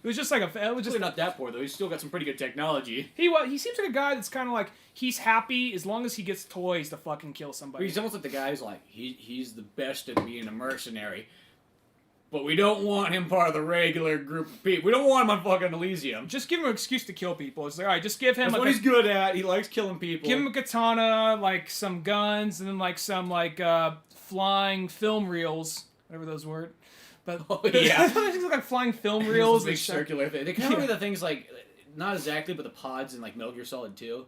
It was just like it was just not that poor though. He's still got some pretty good technology. He seems like a guy that's kind of like he's happy as long as he gets toys to fucking kill somebody. He's almost like the guy who's like he's the best at being a mercenary, but we don't want him part of the regular group of people. We don't want him on fucking Elysium. Just give him an excuse to kill people. It's like, all right, just give him. That's what he's good at. He likes killing people. Give him a katana, like some guns, and then like some like flying film reels, whatever those were. But yeah, things like flying film reels. Big circular thing. They kind of do the things like not exactly, but the pods in like Metal Gear Solid 2.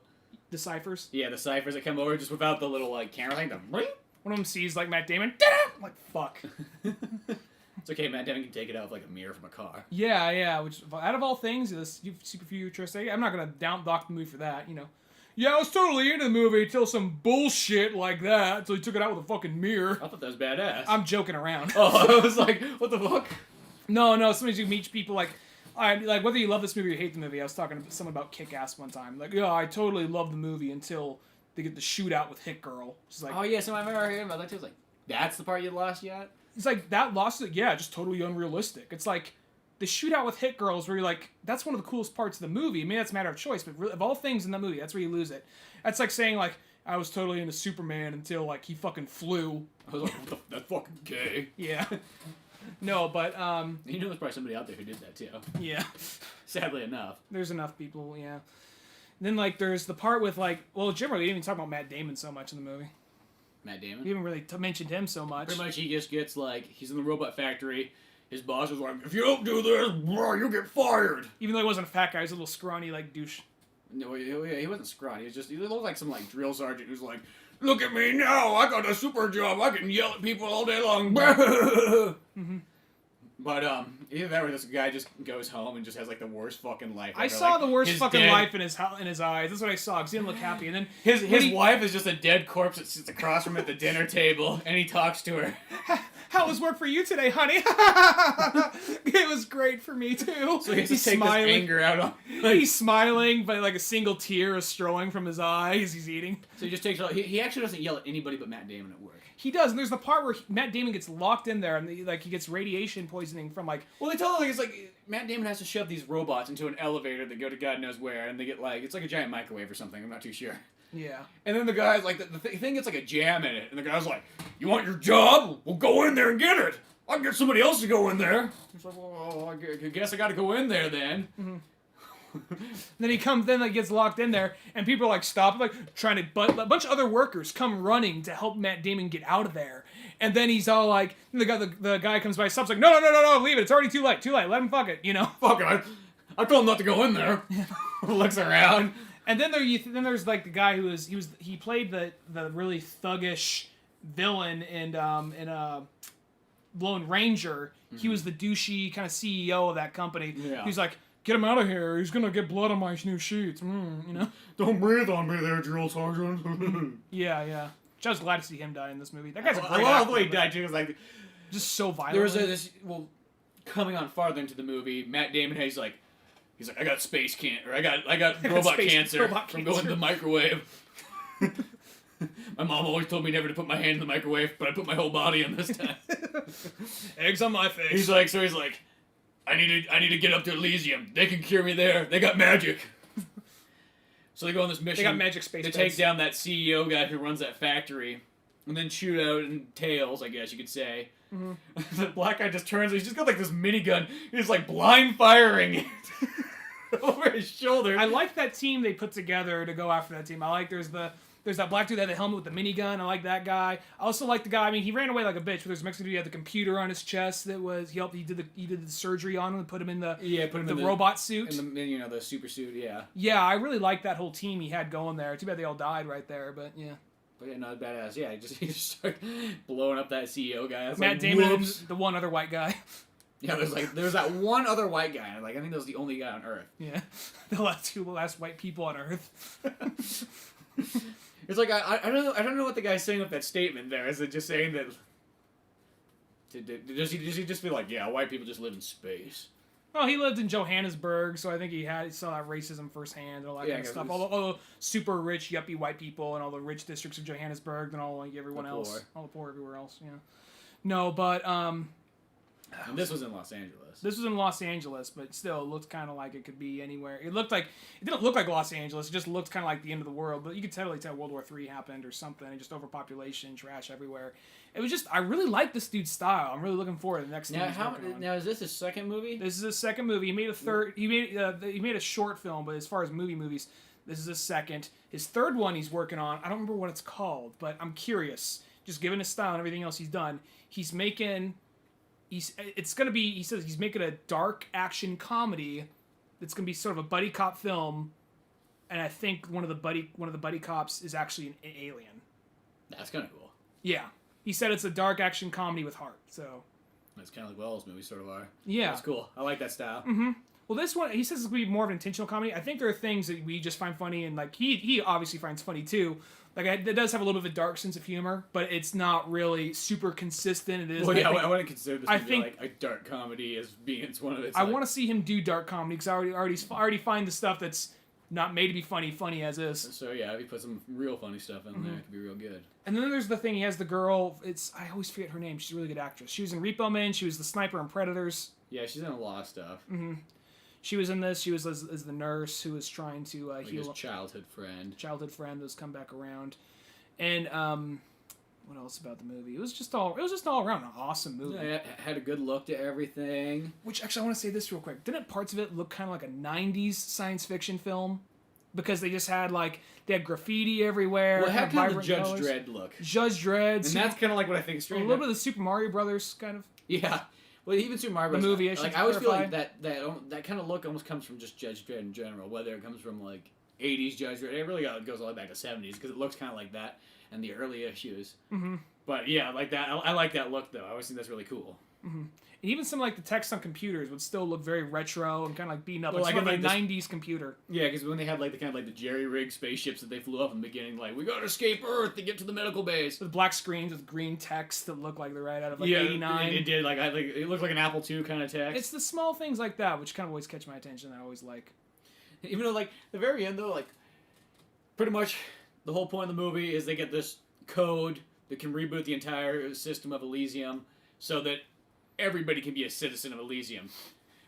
The ciphers. Yeah, the ciphers that come over just without the little like camera thing. One of them sees like Matt Damon. I'm like, fuck. It's okay, Matt Damon can take it out with like a mirror from a car. Yeah. Which out of all things, this super futuristic. I'm not gonna dock the movie for that. Yeah, I was totally into the movie until some bullshit like that. Until he took it out with a fucking mirror. I thought that was badass. I'm joking around. Oh, I was like, what the fuck? No. Sometimes you meet people like whether you love this movie or hate the movie. I was talking to someone about Kick-Ass one time. Like, yeah, I totally love the movie until they get the shootout with Hit Girl. She's like, oh yeah, so I remember hearing about that too. It's like, that's the part you lost yet? It's like that lost it. Yeah, just totally unrealistic. It's like the shootout with Hit Girls where you're like, that's one of the coolest parts of the movie. I mean, that's a matter of choice, but really, of all things in that movie, that's where you lose it. That's like saying like, I was totally into Superman until like he fucking flew. I was like, that's fucking gay. Yeah. No, but there's probably somebody out there who did that too. Yeah. Sadly enough. There's enough people, yeah. Then like there's the part with like, well, generally we didn't even talk about Matt Damon so much in the movie. Matt Damon? We haven't really mentioned him so much. Pretty much he just gets like, he's in the robot factory. His boss is like, if you don't do this, bro, you get fired. Even though he wasn't a fat guy, he was a little scrawny like douche. No, he wasn't scrawny. He looked like some like drill sergeant who's like, look at me now, I got a super job. I can yell at people all day long. Mm-hmm. But either that or this guy just goes home and just has like the worst fucking life. I saw the worst fucking life in his eyes. That's what I saw because he didn't look happy. And then his wife is just a dead corpse that sits across from him at the dinner table, and he talks to her. How was work for you today, honey? It was great for me too. So he's smiling. This anger out on. He's smiling, but like a single tear is strolling from his eyes. He's eating. So he just takes. He actually doesn't yell at anybody but Matt Damon at work. He does, and there's the part where Matt Damon gets locked in there, and he gets radiation poisoning from like. Well, they tell him it's like Matt Damon has to shove these robots into an elevator that go to God knows where, and they get like it's like a giant microwave or something. I'm not too sure. Yeah. And then the guy's like, the thing gets like a jam in it, and the guy's like, "You want your job? Well, go in there and get it. I can get somebody else to go in there." He's like, "Well, I guess I got to go in there then." Mm-hmm. Then he comes, gets locked in there, and people are like stop, like trying to, but a bunch of other workers come running to help Matt Damon get out of there. And then he's all like, the guy comes by, stops, like, no, leave it. It's already too late. Let him fuck it, Fuck it. I told him not to go in there. Looks around. And then there's like the guy he played the really thuggish villain in Lone Ranger. Mm-hmm. He was the douchey kind of CEO of that company. Yeah. He's like, get him out of here. He's gonna get blood on my new sheets. Don't breathe on me there, drill sergeant. Yeah. Which I was glad to see him die in this movie. That guy's a great I love actor, the way he died too. It was like just so violent. There was coming on farther into the movie, Matt Damon he's like, I got space cancer, or I got robot cancer from going to the microwave. My mom always told me never to put my hand in the microwave, but I put my whole body in this time. Eggs on my face. He's like, I need to get up to Elysium. They can cure me there. They got magic. So they go on this mission. They got magic space. They take down that CEO guy who runs that factory, and then shoot out in tails, I guess you could say. Mm-hmm. The black guy just turns. He's just got like this minigun. He's like blind firing it over his shoulder. I like that team they put together to go after that team. I like there's that black dude that had the helmet with the minigun. I like that guy. I also like the guy. I mean, he ran away like a bitch. But there's a Mexican dude who had the computer on his chest. He did the surgery on him and put him in the robot suit. In the super suit. Yeah. Yeah, I really like that whole team he had going there. Too bad they all died right there, but yeah. But yeah, not badass. Yeah, he just started blowing up that CEO guy. That's Matt Damon, the one other white guy. Yeah, there's that one other white guy. I think that was the only guy on Earth. Yeah, the last white people on Earth. It's like I don't know what the guy's saying with that statement there. Is it just saying that? Does he just feel like, yeah, white people just live in space? Well, he lived in Johannesburg, so I think he saw that racism firsthand and all that kind of stuff. All the super rich, yuppie white people and all the rich districts of Johannesburg and all like everyone else. All the poor everywhere else, yeah. No, but and this was in Los Angeles. This was in Los Angeles, but still, it looked kind of like it could be anywhere. It didn't look like Los Angeles. It just looked kind of like the end of the world. But you could totally tell World War III happened or something. And just overpopulation, trash everywhere. It was just, I really like this dude's style. I'm really looking forward to the next thing. Now, is this his second movie? This is his second movie. He made a third. He made a short film, but as far as movies, this is his second. His third one he's working on. I don't remember what it's called, but I'm curious. Just given his style and everything else he's done, he says he's making a dark action comedy that's gonna be sort of a buddy cop film and I think one of the buddy cops is actually an alien. That's kind of cool. Yeah, he said it's a dark action comedy with heart. So that's kind of like Wells movies sort of are. Yeah, that's cool. I like that style. Mm-hmm. Well, this one, he says it's going to be more of an intentional comedy. I think there are things that we just find funny, and like he obviously finds funny too. Like it does have a little bit of a dark sense of humor, but it's not really super consistent. It is. Well, yeah, I wouldn't consider this movie think, like a dark comedy as being it's one of its. I want to see him do dark comedy because I already find the stuff that's not made to be funny as is. So yeah, if he put some real funny stuff in there, it could be real good. And then there's the thing, he has the girl. I always forget her name. She's a really good actress. She was in Repo Man. She was the sniper in Predators. Yeah, she's in a lot of stuff. Mm-hmm. She was in this. She was as the nurse who was trying to heal his childhood friend. Childhood friend who's come back around. And what else about the movie? It was just all around an awesome movie. Yeah, it had a good look to everything. Which actually, I want to say this real quick. Didn't parts of it look kind of like a '90s science fiction film? Because they just had they had graffiti everywhere. Well, it had kind of the Judge colors. Dredd look. Judge Dredd. And that's kind of like what I think is strange. A little bit of the Super Mario Brothers kind of. Yeah. Well, even Super Mario Bros. The movie, I always feel like that kind of look almost comes from just Judge Dredd in general. Whether it comes from like 80s Judge Dredd, it really goes all the way back to 70s because it looks kind of like that in the early issues. Mm-hmm. But yeah, like that. I like that look though. I always think that's really cool. Mm-hmm. And even some like the text on computers would still look very retro and kind of like beaten up, well, like a 90s computer. Yeah, because when they had like the jerry-rigged spaceships that they flew up in the beginning, like we gotta escape Earth to get to the medical base. With black screens with green text that look like they're right out of '89. It did. It looked like an Apple II kind of text. It's the small things like that which kind of always catch my attention. I always like. Even though the very end though, pretty much the whole point of the movie is they get this code that can reboot the entire system of Elysium, so that everybody can be a citizen of Elysium.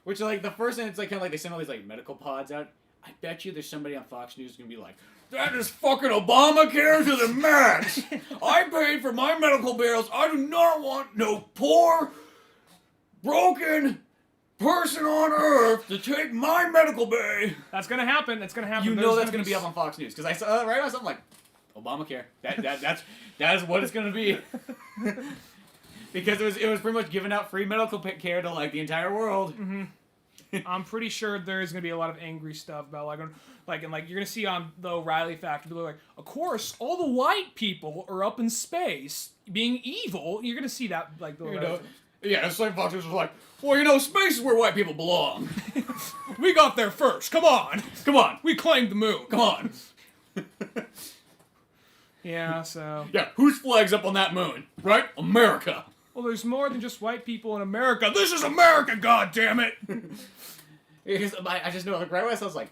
Which, the first thing, it's kind of they send all these, medical pods out. I bet you there's somebody on Fox News who's going to be like, that is fucking Obamacare to the max! I paid for my medical bills. I do not want no poor, broken person on Earth to take my medical bay. That's going to happen. That's going to happen. You know that's going to be up on Fox News. Because I saw, right on something like, Obamacare. That is what it's going to be. Because it was pretty much giving out free medical care to the entire world. Mm-hmm. I'm pretty sure there's gonna be a lot of angry stuff about you're gonna see on the O'Reilly Factor, people are like, of course, all the white people are up in space being evil. You're gonna see that yeah, it's like Fox News was like, well, space is where white people belong. We got there first. Come on, we claimed the moon. Come on. Yeah. So. Yeah, whose flag's up on that moon? Right, America. Well, there's more than just white people in America. This is America, goddammit! I just know, right when I was like,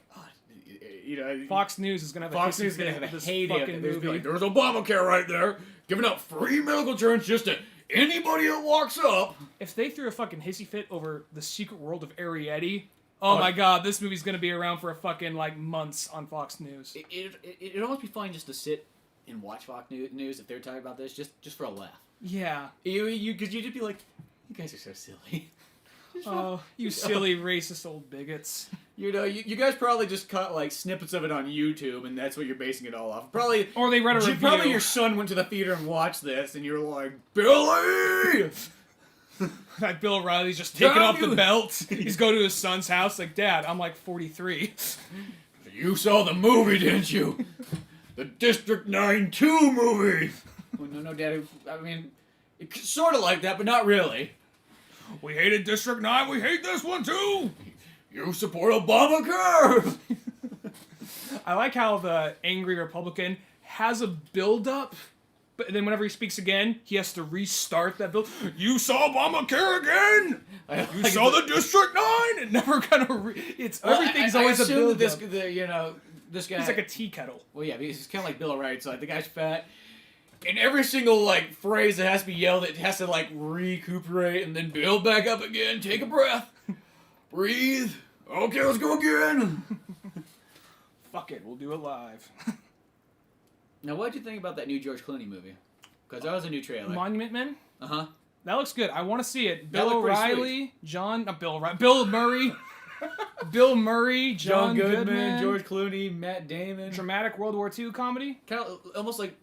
Fox News is gonna have Fox News is gonna have this hate fucking it. movie. There's Obamacare right there, giving out free medical insurance just to anybody that walks up. If they threw a fucking hissy fit over the secret world of Arietti, oh my god, this movie's gonna be around for a fucking months on Fox News. It'd almost be fun just to sit and watch Fox News if they're talking about this, just for a laugh. Yeah. Because you'd just be like, you guys are so silly. Oh, you silly racist old bigots. You guys probably just caught snippets of it on YouTube, and that's what you're basing it all off. Probably, or they read a review. Probably your son went to the theater and watched this, and you're like, Billy! Like Bill O'Reilly's just taking off the belt. He's going to his son's house, like, Dad, I'm 43. You saw the movie, didn't you? The District 9-2 movie! Well, no, Daddy. I mean, it's sort of like that, but not really. We hated District 9. We hate this one, too. You support Obamacare. I like how the angry Republican has a build-up, but then whenever he speaks again, he has to restart that build. You saw Obamacare again. You saw the District 9. It never kind of. Everything's always a build-up. This guy. He's like a tea kettle. Well, yeah, he's kind of like Bill O'Reilly. So the guy's fat. And every single, phrase that has to be yelled, it has to, recuperate and then build back up again. Take a breath. Breathe. Okay, let's go again. Fuck it, we'll do it live. Now, what did you think about that new George Clooney movie? Because that was a new trailer. Monument Men? Uh-huh. That looks good. I want to see it. Bill O'Reilly, Bill Murray. Bill Murray, John Goodman, George Clooney, Matt Damon. Dramatic World War II comedy. Kind of almost like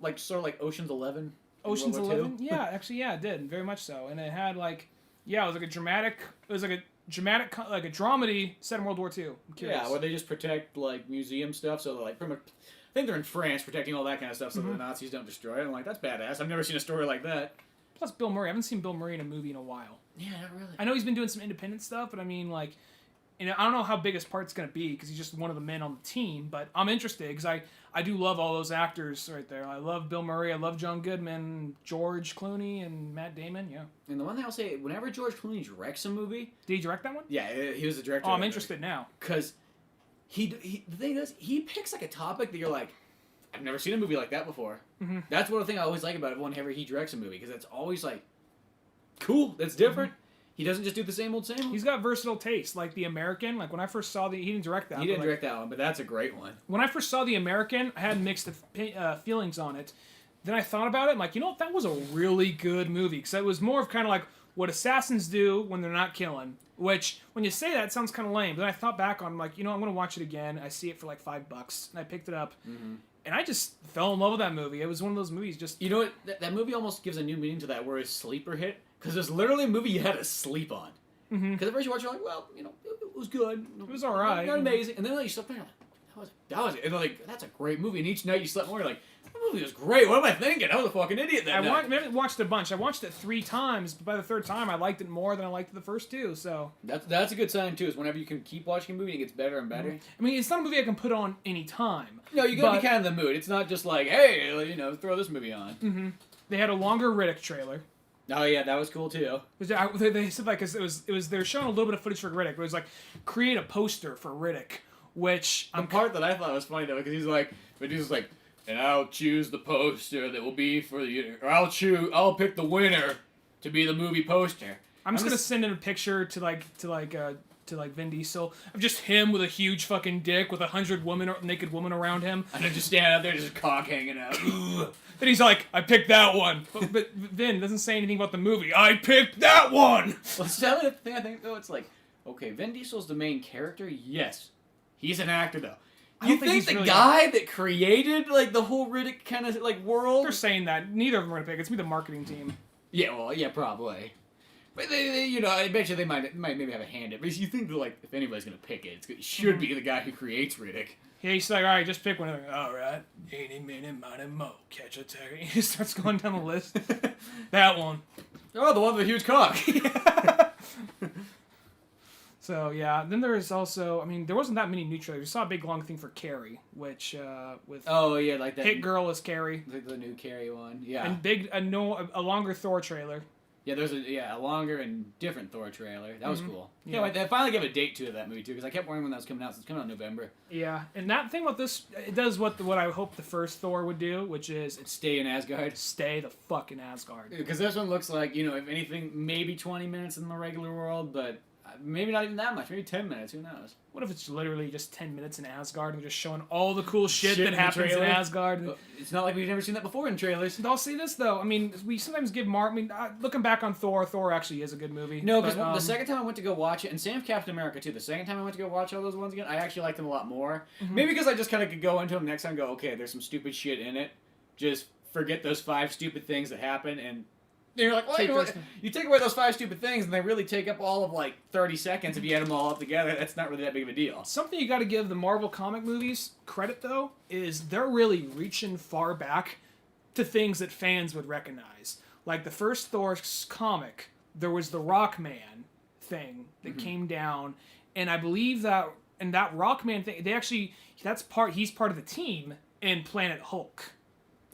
Ocean's 11. Ocean's 11? Yeah, actually, yeah, it did. Very much so. And it had it was like a dramatic, it was like a like a dramedy set in World War II. I'm curious. Yeah, where they just protect like museum stuff. So like, I think they're in France protecting all that kind of stuff, so the Nazis don't destroy it. I'm like, that's badass. I've never seen a story like that. Plus Bill Murray. I haven't seen Bill Murray in a movie in a while. Yeah, not really. I know he's been doing some independent stuff, but I mean, like, I don't know how big his part's gonna be because he's just one of the men on the team. But I'm interested because I do love all those actors right there. I love Bill Murray. I love John Goodman, George Clooney, and Matt Damon. Yeah. And the one thing I'll say, whenever George Clooney directs a movie, did he direct that one? Yeah, he was the director. Oh, I'm interested now because the thing is, he picks like a topic that you're like, I've never seen a movie like that before. Mm-hmm. That's one thing I always like about it whenever he directs a movie because it's always like, cool. That's different. Mm-hmm. He doesn't just do the same old, same old. He's got versatile taste. Like The American, like when I first saw he didn't direct that. He didn't direct that one, but that's a great one. When I first saw The American, I had mixed feelings on it. Then I thought about it, I'm like, you know what, that was a really good movie. Because it was more of kind of like what assassins do when they're not killing. Which, when you say that, it sounds kind of lame. But then I thought back on, like, you know, I'm going to watch it again. I see it for like $5. And I picked it up. Mm-hmm. And I just fell in love with that movie. It was one of those movies just... You know what? That movie almost gives a new meaning to that word sleeper hit. Because it's literally a movie you had to sleep on. Because at first you watch, you're like, well, you know, it was good. It was all right. Not amazing. And then like, you slept there, you're like, that was it. And like, that's a great movie. And each night you slept more, you're like, that movie was great. What am I thinking? I was a fucking idiot that night. I watched it a bunch. I watched it 3 times, but by the 3rd time I liked it more than I liked the first 2. So that's a good sign too. Is whenever you can keep watching a movie, it gets better and better. I mean, it's not a movie I can put on any time. No, you gotta be kind of in the mood. It's not just like, hey, you know, throw this movie on. Mm-hmm. They had a longer Riddick trailer. Oh yeah, that was cool too. They said like it was they were showing a little bit of footage for Riddick. But it was like create a poster for Riddick, which the part that I thought was funny though because he's like, and I'll choose the poster that will be for the, or I'll pick the winner to be the movie poster. I'm just gonna send in a picture to Vin Diesel of just him with a huge fucking dick with 100 naked women around him, and I just stand out there, just a cock hanging out. Then he's like, I picked that one. But Vin doesn't say anything about the movie. I picked that one! Well, it's the thing I think, though. It's like, okay, Vin Diesel's the main character. Yes. He's an actor, though. You think the guy that created, like, the whole Riddick kind of, like, world... They're saying that. Neither of them are going to pick. It's me, the marketing team. Yeah, well, yeah, probably. But, they you know, I bet you they might maybe have a hand in it. But you think that, like, if anybody's going to pick it, it should be the guy who creates Riddick. Yeah, he's like, all right, just pick one. Like, all right, eeny, meeny, miny, mo, catch a terry. He starts going down the list. That one. Oh, the one with the huge cock. So, yeah. Then there is also, I mean, there wasn't that many new trailers. We saw a big, long thing for Carrie, which, with... Oh, yeah, like that. Hit Girl is Carrie. The new Carrie one, yeah. And a longer Thor trailer. Yeah, there's a longer and different Thor trailer. That was cool. Yeah, they finally gave a date to that movie too, because I kept wondering when that was coming out. So it's coming out in November. Yeah, and that thing about this, it does what I hope the first Thor would do, which is stay in Asgard. Stay the fuck in Asgard. Because this one looks like, you know, if anything, maybe 20 minutes in the regular world, but maybe not even that much. Maybe 10 minutes. Who knows? What if it's literally just 10 minutes in Asgard and just showing all the cool shit that happens in Asgard? It's not like we've never seen that before in trailers. I'll say this, though. I mean, we sometimes give looking back on Thor actually is a good movie. No, because the second time I went to go watch it, and same with Captain America, too. The second time I went to go watch all those ones again, I actually liked them a lot more. Mm-hmm. Maybe because I just kind of could go into them next time and go, okay, there's some stupid shit in it. Just forget those 5 stupid things that happen, and you're like, well, you take away those 5 stupid things, and they really take up all of, like, 30 seconds if you add them all up together. That's not really that big of a deal. Something you got to give the Marvel comic movies credit, though, is they're really reaching far back to things that fans would recognize. Like, the first Thor comic, there was the Rockman thing that came down, and I believe that, and that Rockman thing, he's part of the team in Planet Hulk.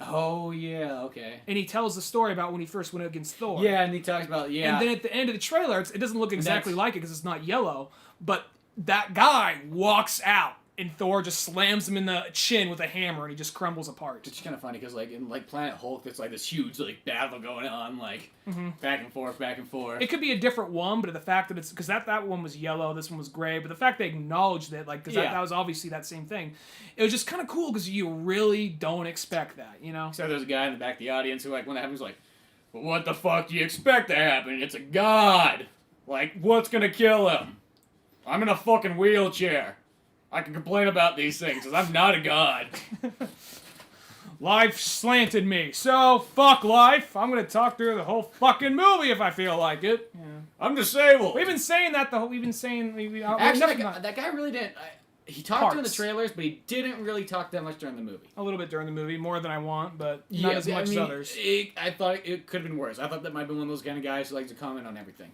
Oh, yeah, okay. And he tells the story about when he first went against Thor. Yeah, and he talks about, And then at the end of the trailer, it doesn't look exactly like it because it's not yellow, but that guy walks out, and Thor just slams him in the chin with a hammer, and he just crumbles apart. It's kind of funny, because, like, in, like, Planet Hulk, there's, like, this huge, like, battle going on, like, back and forth, back and forth. It could be a different one, but the fact that it's... Because that one was yellow, this one was gray, but the fact they acknowledged it, like, because that was obviously that same thing, it was just kind of cool, because you really don't expect that, you know? So there's a guy in the back of the audience who, like, when that happens, like, well, what the fuck do you expect to happen? It's a god! Like, what's gonna kill him? I'm in a fucking wheelchair. I can complain about these things, because I'm not a god. Life slanted me, so fuck life. I'm gonna talk through the whole fucking movie if I feel like it. Yeah. I'm disabled. We've been saying that the whole. We've been saying. Actually, that guy really didn't. He talked to in the Parts. trailers, but he didn't really talk that much during the movie. A little bit during the movie, more than I want, but not as much as others. I thought it could have been worse. I thought that might have been one of those kind of guys who likes to comment on everything.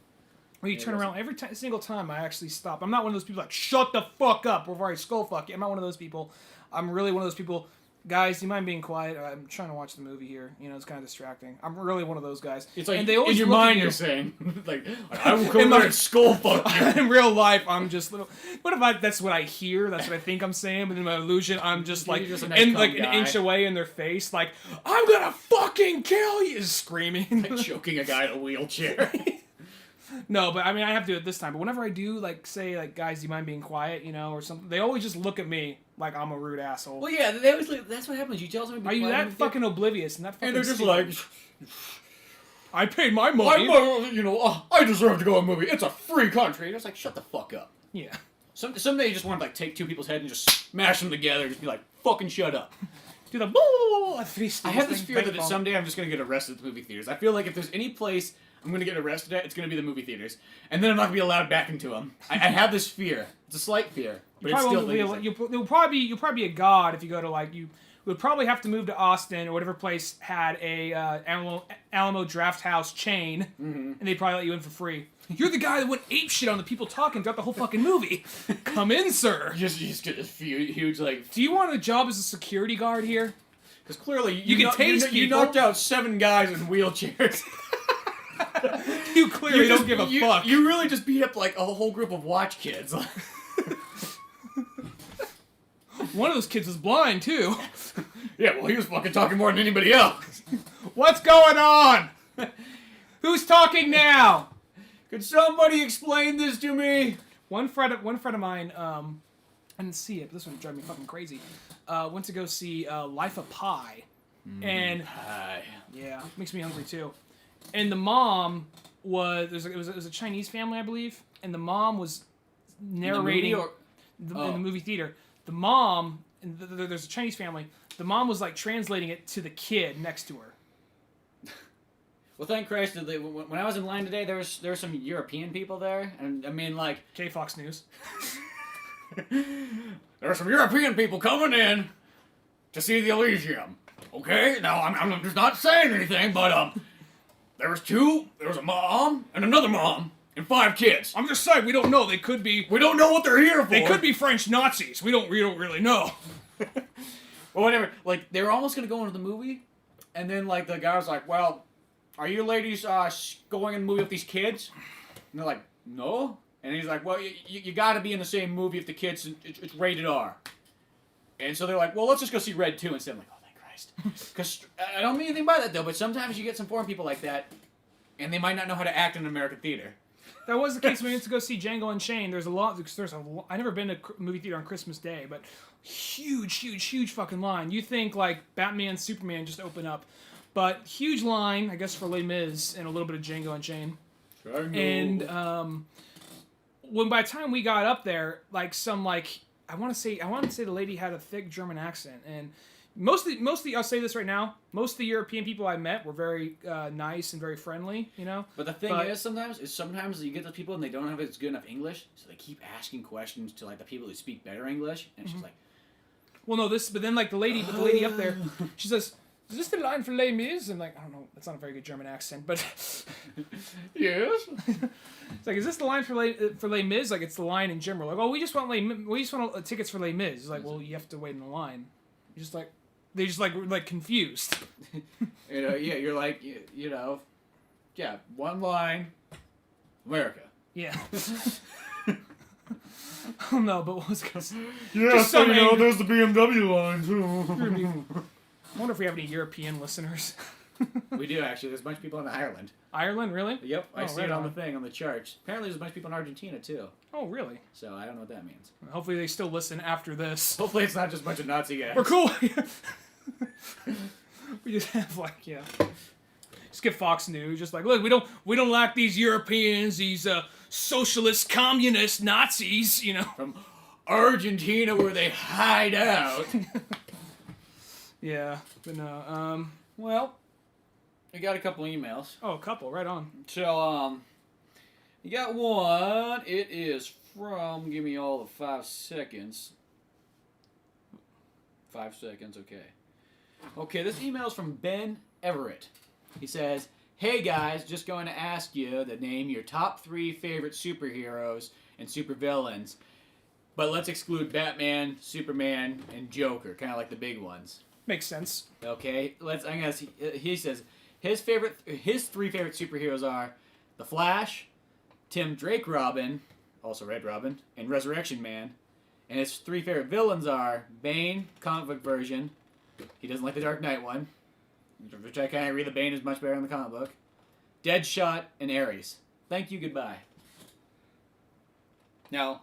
When you turn around, every single time I actually stop. I'm not one of those people like, shut the fuck up before I skull fuck you. I'm not one of those people. I'm really one of those people. Guys, do you mind being quiet? I'm trying to watch the movie here. You know, it's kind of distracting. I'm really one of those guys. It's like, and they always in your look mind at you're saying, like, I will come there and skull fuck you. In real life, I'm just little. What if that's what I hear? That's what I think I'm saying. But in my illusion, I'm just like, just a nice like guy. an inch away in their face, like, I'm gonna fucking kill you, screaming, like choking a guy in a wheelchair. No, but I mean, I have to do it this time. But whenever I do, like, say, like, guys, do you mind being quiet, you know, or something, they always just look at me like I'm a rude asshole. Well, yeah, they always. That's what happens. You tell somebody. Are you that fucking oblivious and that fucking? And they're just stupid? like, I paid my money. I deserve to go to a movie. It's a free country. And it's like, shut the fuck up. Yeah. Someday you just want to like take two people's heads and just smash them together. And just be like, fucking shut up. Do the I have this fear that someday I'm just gonna get arrested at the movie theaters. I feel like if there's any place I'm gonna get arrested at, it's gonna be the movie theaters, and then I'm not gonna be allowed back into them. I have this fear. It's a slight fear, but it's still. You'll probably be a god if you go to like you. Would probably have to move to Austin or whatever place had a Alamo Draft House chain, and they'd probably let you in for free. You're the guy that went ape shit on the people talking throughout the whole fucking movie. Come in, sir. You just get this huge like. Do you want a job as a security guard here? Because clearly you can tase people. You knocked out 7 guys in wheelchairs. You clearly don't give a fuck. You really just beat up like a whole group of watch kids. One of those kids was blind too. Yeah, well, he was fucking talking more than anybody else. What's going on? Who's talking now? Could somebody explain this to me? One friend of mine, I didn't see it, but this one drove me fucking crazy. Went to go see Life of Pi, and yeah, makes me hungry too. And the mom was it was a Chinese family, I believe, and the mom was narrating in the movie theater. The mom, there's a Chinese family. The mom was like translating it to the kid next to her. Well, thank Christ. When I was in line today, there were some European people there, and I mean, like, Fox News. There are some European people coming in to see the Elysium. Okay, now I'm just not saying anything, but there was a mom and another mom and 5 kids. I'm just saying, we don't know. They could be. We don't know what they're here for. They could be French Nazis. We don't really know. Well, whatever. Like, they were almost gonna go into the movie, and then like the guy was like, "Well, are you ladies going in the movie with these kids?" And they're like, "No." And he's like, "Well, you got to be in the same movie if the kids it's rated R." And so they're like, "Well, let's just go see Red 2 instead." I'm like, "Oh, thank Christ." Because I don't mean anything by that though, but sometimes you get some foreign people like that, and they might not know how to act in an American theater. That was the case when we went to go see Django Unchained. I've never been to a movie theater on Christmas Day, but huge fucking line. You think like Batman, Superman just open up, but huge line, I guess, for Les Mis and a little bit of Django Unchained. And when by the time we got up there, like I want to say the lady had a thick German accent, and mostly I'll say this right now, most of the European people I met were very nice and very friendly, you know. But the thing is sometimes you get those people and they don't have as good enough English, so they keep asking questions to like the people who speak better English, and it's just like, well, no, but then like the lady up there, she says, "Is this the line for Les Mis?" And like, I don't know, that's not a very good German accent, but yes. It's like, is this the line for Les Mis? Like, it's the line in German. We're like, oh, we just want tickets for Les Mis. It's like, well, you have to wait in the line. You're just like, they just like confused. You know, yeah, you're like, you know, yeah, one line, America. Yeah. Oh no, but what was I gonna say? Yeah, so you know, there's the BMW line too. I wonder if we have any European listeners. We do, actually. There's a bunch of people in Ireland. Ireland, really? Yep, I see it on the thing, on the charts. Apparently there's a bunch of people in Argentina, too. Oh, really? So I don't know what that means. Hopefully they still listen after this. Hopefully it's not just a bunch of Nazi guys. We're cool. We just have, like, yeah. Just get Fox News. Just like, look, we don't like these Europeans, these socialist, communist Nazis, you know. From Argentina, where they hide out. Yeah, but no, well, we got a couple emails. Oh, a couple, right on. So, You got one. It is from, give me all of 5 seconds. 5 seconds, okay. Okay, this email is from Ben Everett. He says, hey guys, just going to ask you to name your top 3 favorite superheroes and supervillains. But let's exclude Batman, Superman, and Joker, kind of like the big ones. Makes sense. Okay, he says his 3 favorite superheroes are The Flash, Tim Drake Robin, also Red Robin, and Resurrection Man. And his 3 favorite villains are Bane, comic book version. He doesn't like the Dark Knight one, which I kind of read the Bane is much better in the comic book. Deadshot and Ares. Thank you, goodbye. Now,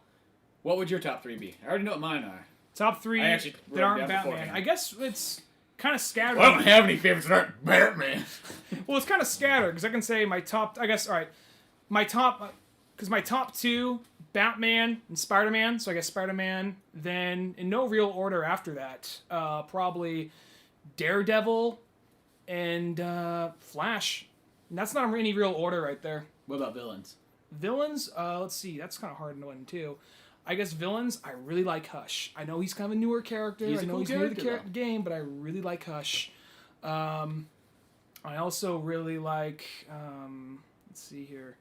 what would your top 3 be? I already know what mine are. Top 3 that aren't Batman. Beforehand. I guess it's kind of scattered. Well, I don't have any favorites that aren't Batman. Well, it's kind of scattered because I can say my top. I guess all right, my top because my top 2 Batman and Spider-Man. So I guess Spider-Man. Then in no real order after that, probably Daredevil and Flash. And that's not in any real order right there. What about villains? Villains. Let's see. That's kind of hard to win too. I guess villains, I really like Hush. I know he's kind of a newer character. He's I know cool he's new to the character, game, but I really like Hush. I also really like, let's see here.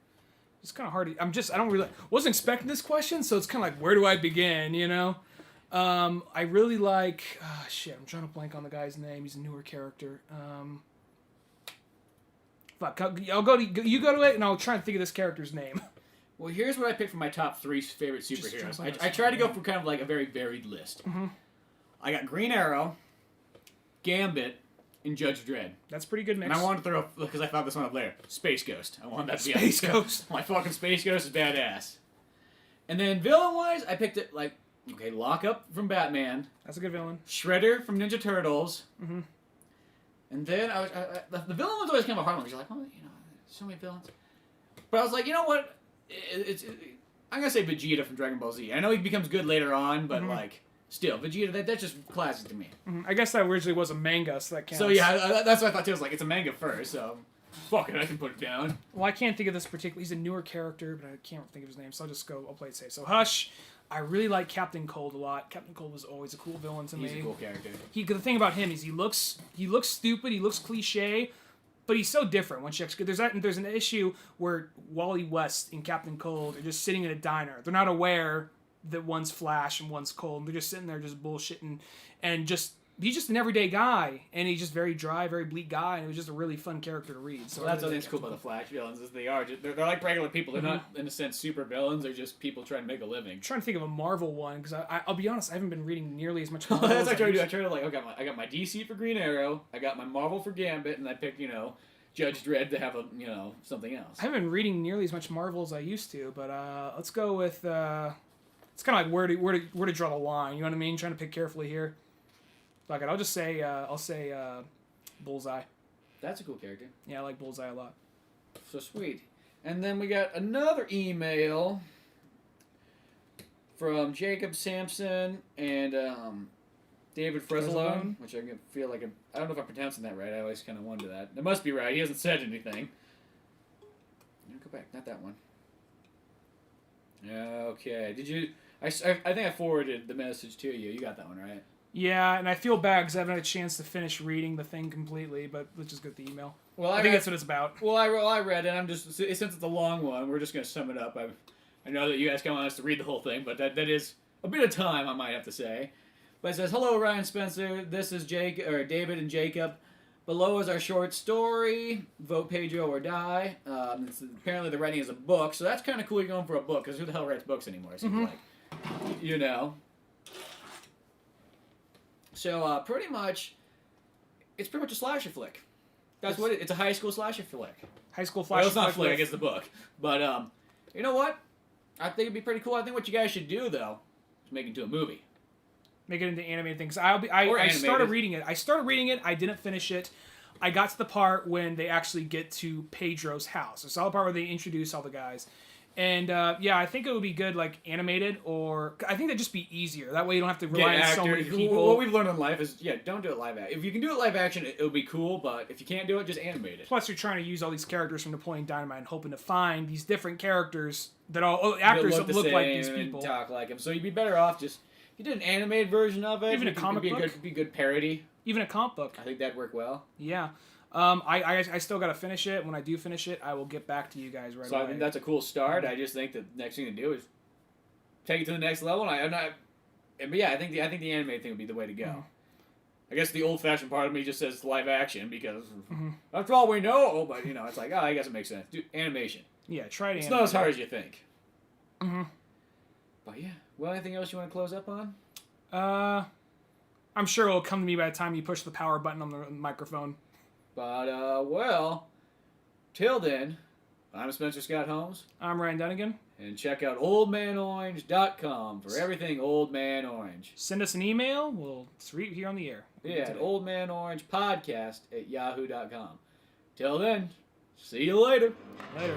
It's kind of hard to, I don't really, wasn't expecting this question, so it's kind of like, where do I begin, you know? I really like, I'm trying to blank on the guy's name. He's a newer character. Fuck, you go to it, and I'll try and think of this character's name. Well, here's what I picked for my top 3 favorite superheroes. I tried to go for kind of like a very varied list. Mm-hmm. I got Green Arrow, Gambit, and Judge Dredd. That's a pretty good mix. And I wanted to throw, because I thought this one up later, Space Ghost. I wanted that to be Space Ghost. My fucking Space Ghost is badass. And then villain-wise, I picked it like, okay, Lockup from Batman. That's a good villain. Shredder from Ninja Turtles. Mm-hmm. And then the villain was always kind of a hard one, because you're like, oh, you know, so many villains. But I was like, you know what? I'm gonna say Vegeta from Dragon Ball Z. I know he becomes good later on, but like, still, Vegeta, that's just classic to me. Mm-hmm. I guess that originally was a manga, so that counts. So yeah, that's what I thought too. I was like, it's a manga first, so fuck it, I can put it down. Well, I can't think of this particular. He's a newer character, but I can't think of his name, so I'll play it safe. So Hush, I really like Captain Cold a lot. Captain Cold was always a cool villain to me. He's a cool character. The thing about him is he looks stupid, he looks cliche, but he's so different. There's an issue where Wally West and Captain Cold are just sitting in a diner. They're not aware that one's Flash and one's Cold. They're just sitting there just bullshitting, and he's just an everyday guy, and he's just very dry, very bleak guy, and it was just a really fun character to read. So that's what I think is cool about the Flash villains is they're like regular people. They're not in a sense super villains. They're just people trying to make a living. I'm trying to think of a Marvel one because I'll be honest, I haven't been reading nearly as much Marvel. That's what I tried to do. I tried to I got my DC for Green Arrow. I got my Marvel for Gambit, and I picked Judge Dredd to have something else. I haven't been reading nearly as much Marvel as I used to, but let's go with it's kind of like where to draw the line. You know what I mean? Trying to pick carefully here. Fuck it. I'll just say Bullseye. That's a cool character. Yeah, I like Bullseye a lot. So sweet. And then we got another email from Jacob Sampson and David Frezelone, which I feel like I don't know if I'm pronouncing that right. I always kind of wonder that. It must be right. He hasn't said anything. Go back. Not that one. Okay. Did you? I think I forwarded the message to you. You got that one right. Yeah, and I feel bad because I haven't had a chance to finish reading the thing completely, but let's just get the email. Well, I think that's what it's about. Well, I read it. I'm just since it's a long one, we're just gonna sum it up. I know that you guys kind of want us to read the whole thing, but that is a bit of time, I might have to say. But it says, "Hello, Ryan Spencer. This is David and Jacob. Below is our short story. Vote Pedro or die. Apparently, the writing is a book, so that's kind of cool. You're going for a book because who the hell writes books anymore? It seems like, So pretty much, it's pretty much a slasher flick. That's what it's a high school slasher flick. High school slasher. Well, it's not flick. It's the book. But you know what? I think it'd be pretty cool. I think what you guys should do though is make it into a movie. Make it into animated things. I started reading it. I didn't finish it. I got to the part when they actually get to Pedro's house. I saw the part where they introduce all the guys. And yeah, I think it would be good like animated, or I think that'd just be easier. That way you don't have to rely on so many people. What we've learned in life is, don't do it live action. If you can do it live action, it'll be cool, but if you can't do it, just animate it. Plus, you're trying to use all these characters from Napoleon Dynamite and hoping to find these different characters that all actors that look like these people. And talk like them. So you'd be better off just, if you did an animated version of it. Even a comic book? Be a good parody. Even a comic book. I think that'd work well. Yeah. I still got to finish it. When I do finish it, I will get back to you guys right away. So I think that's a cool start. I just think the next thing to do is take it to the next level. But yeah, I think the animated thing would be the way to go. Mm-hmm. I guess the old-fashioned part of me just says live action because that's all we know. But it's like, I guess it makes sense. Do animation. Yeah, try to. It's not as hard as you think. Mm-hmm. But yeah, well, anything else you want to close up on? I'm sure it'll come to me by the time you push the power button on the microphone. But, well, till then, I'm Spencer Scott Holmes. I'm Ryan Dunigan. And check out oldmanorange.com for everything Old Man Orange. Send us an email. It's right here on the air. Yeah, at oldmanorangepodcast@yahoo.com. Till then, see you later. Later.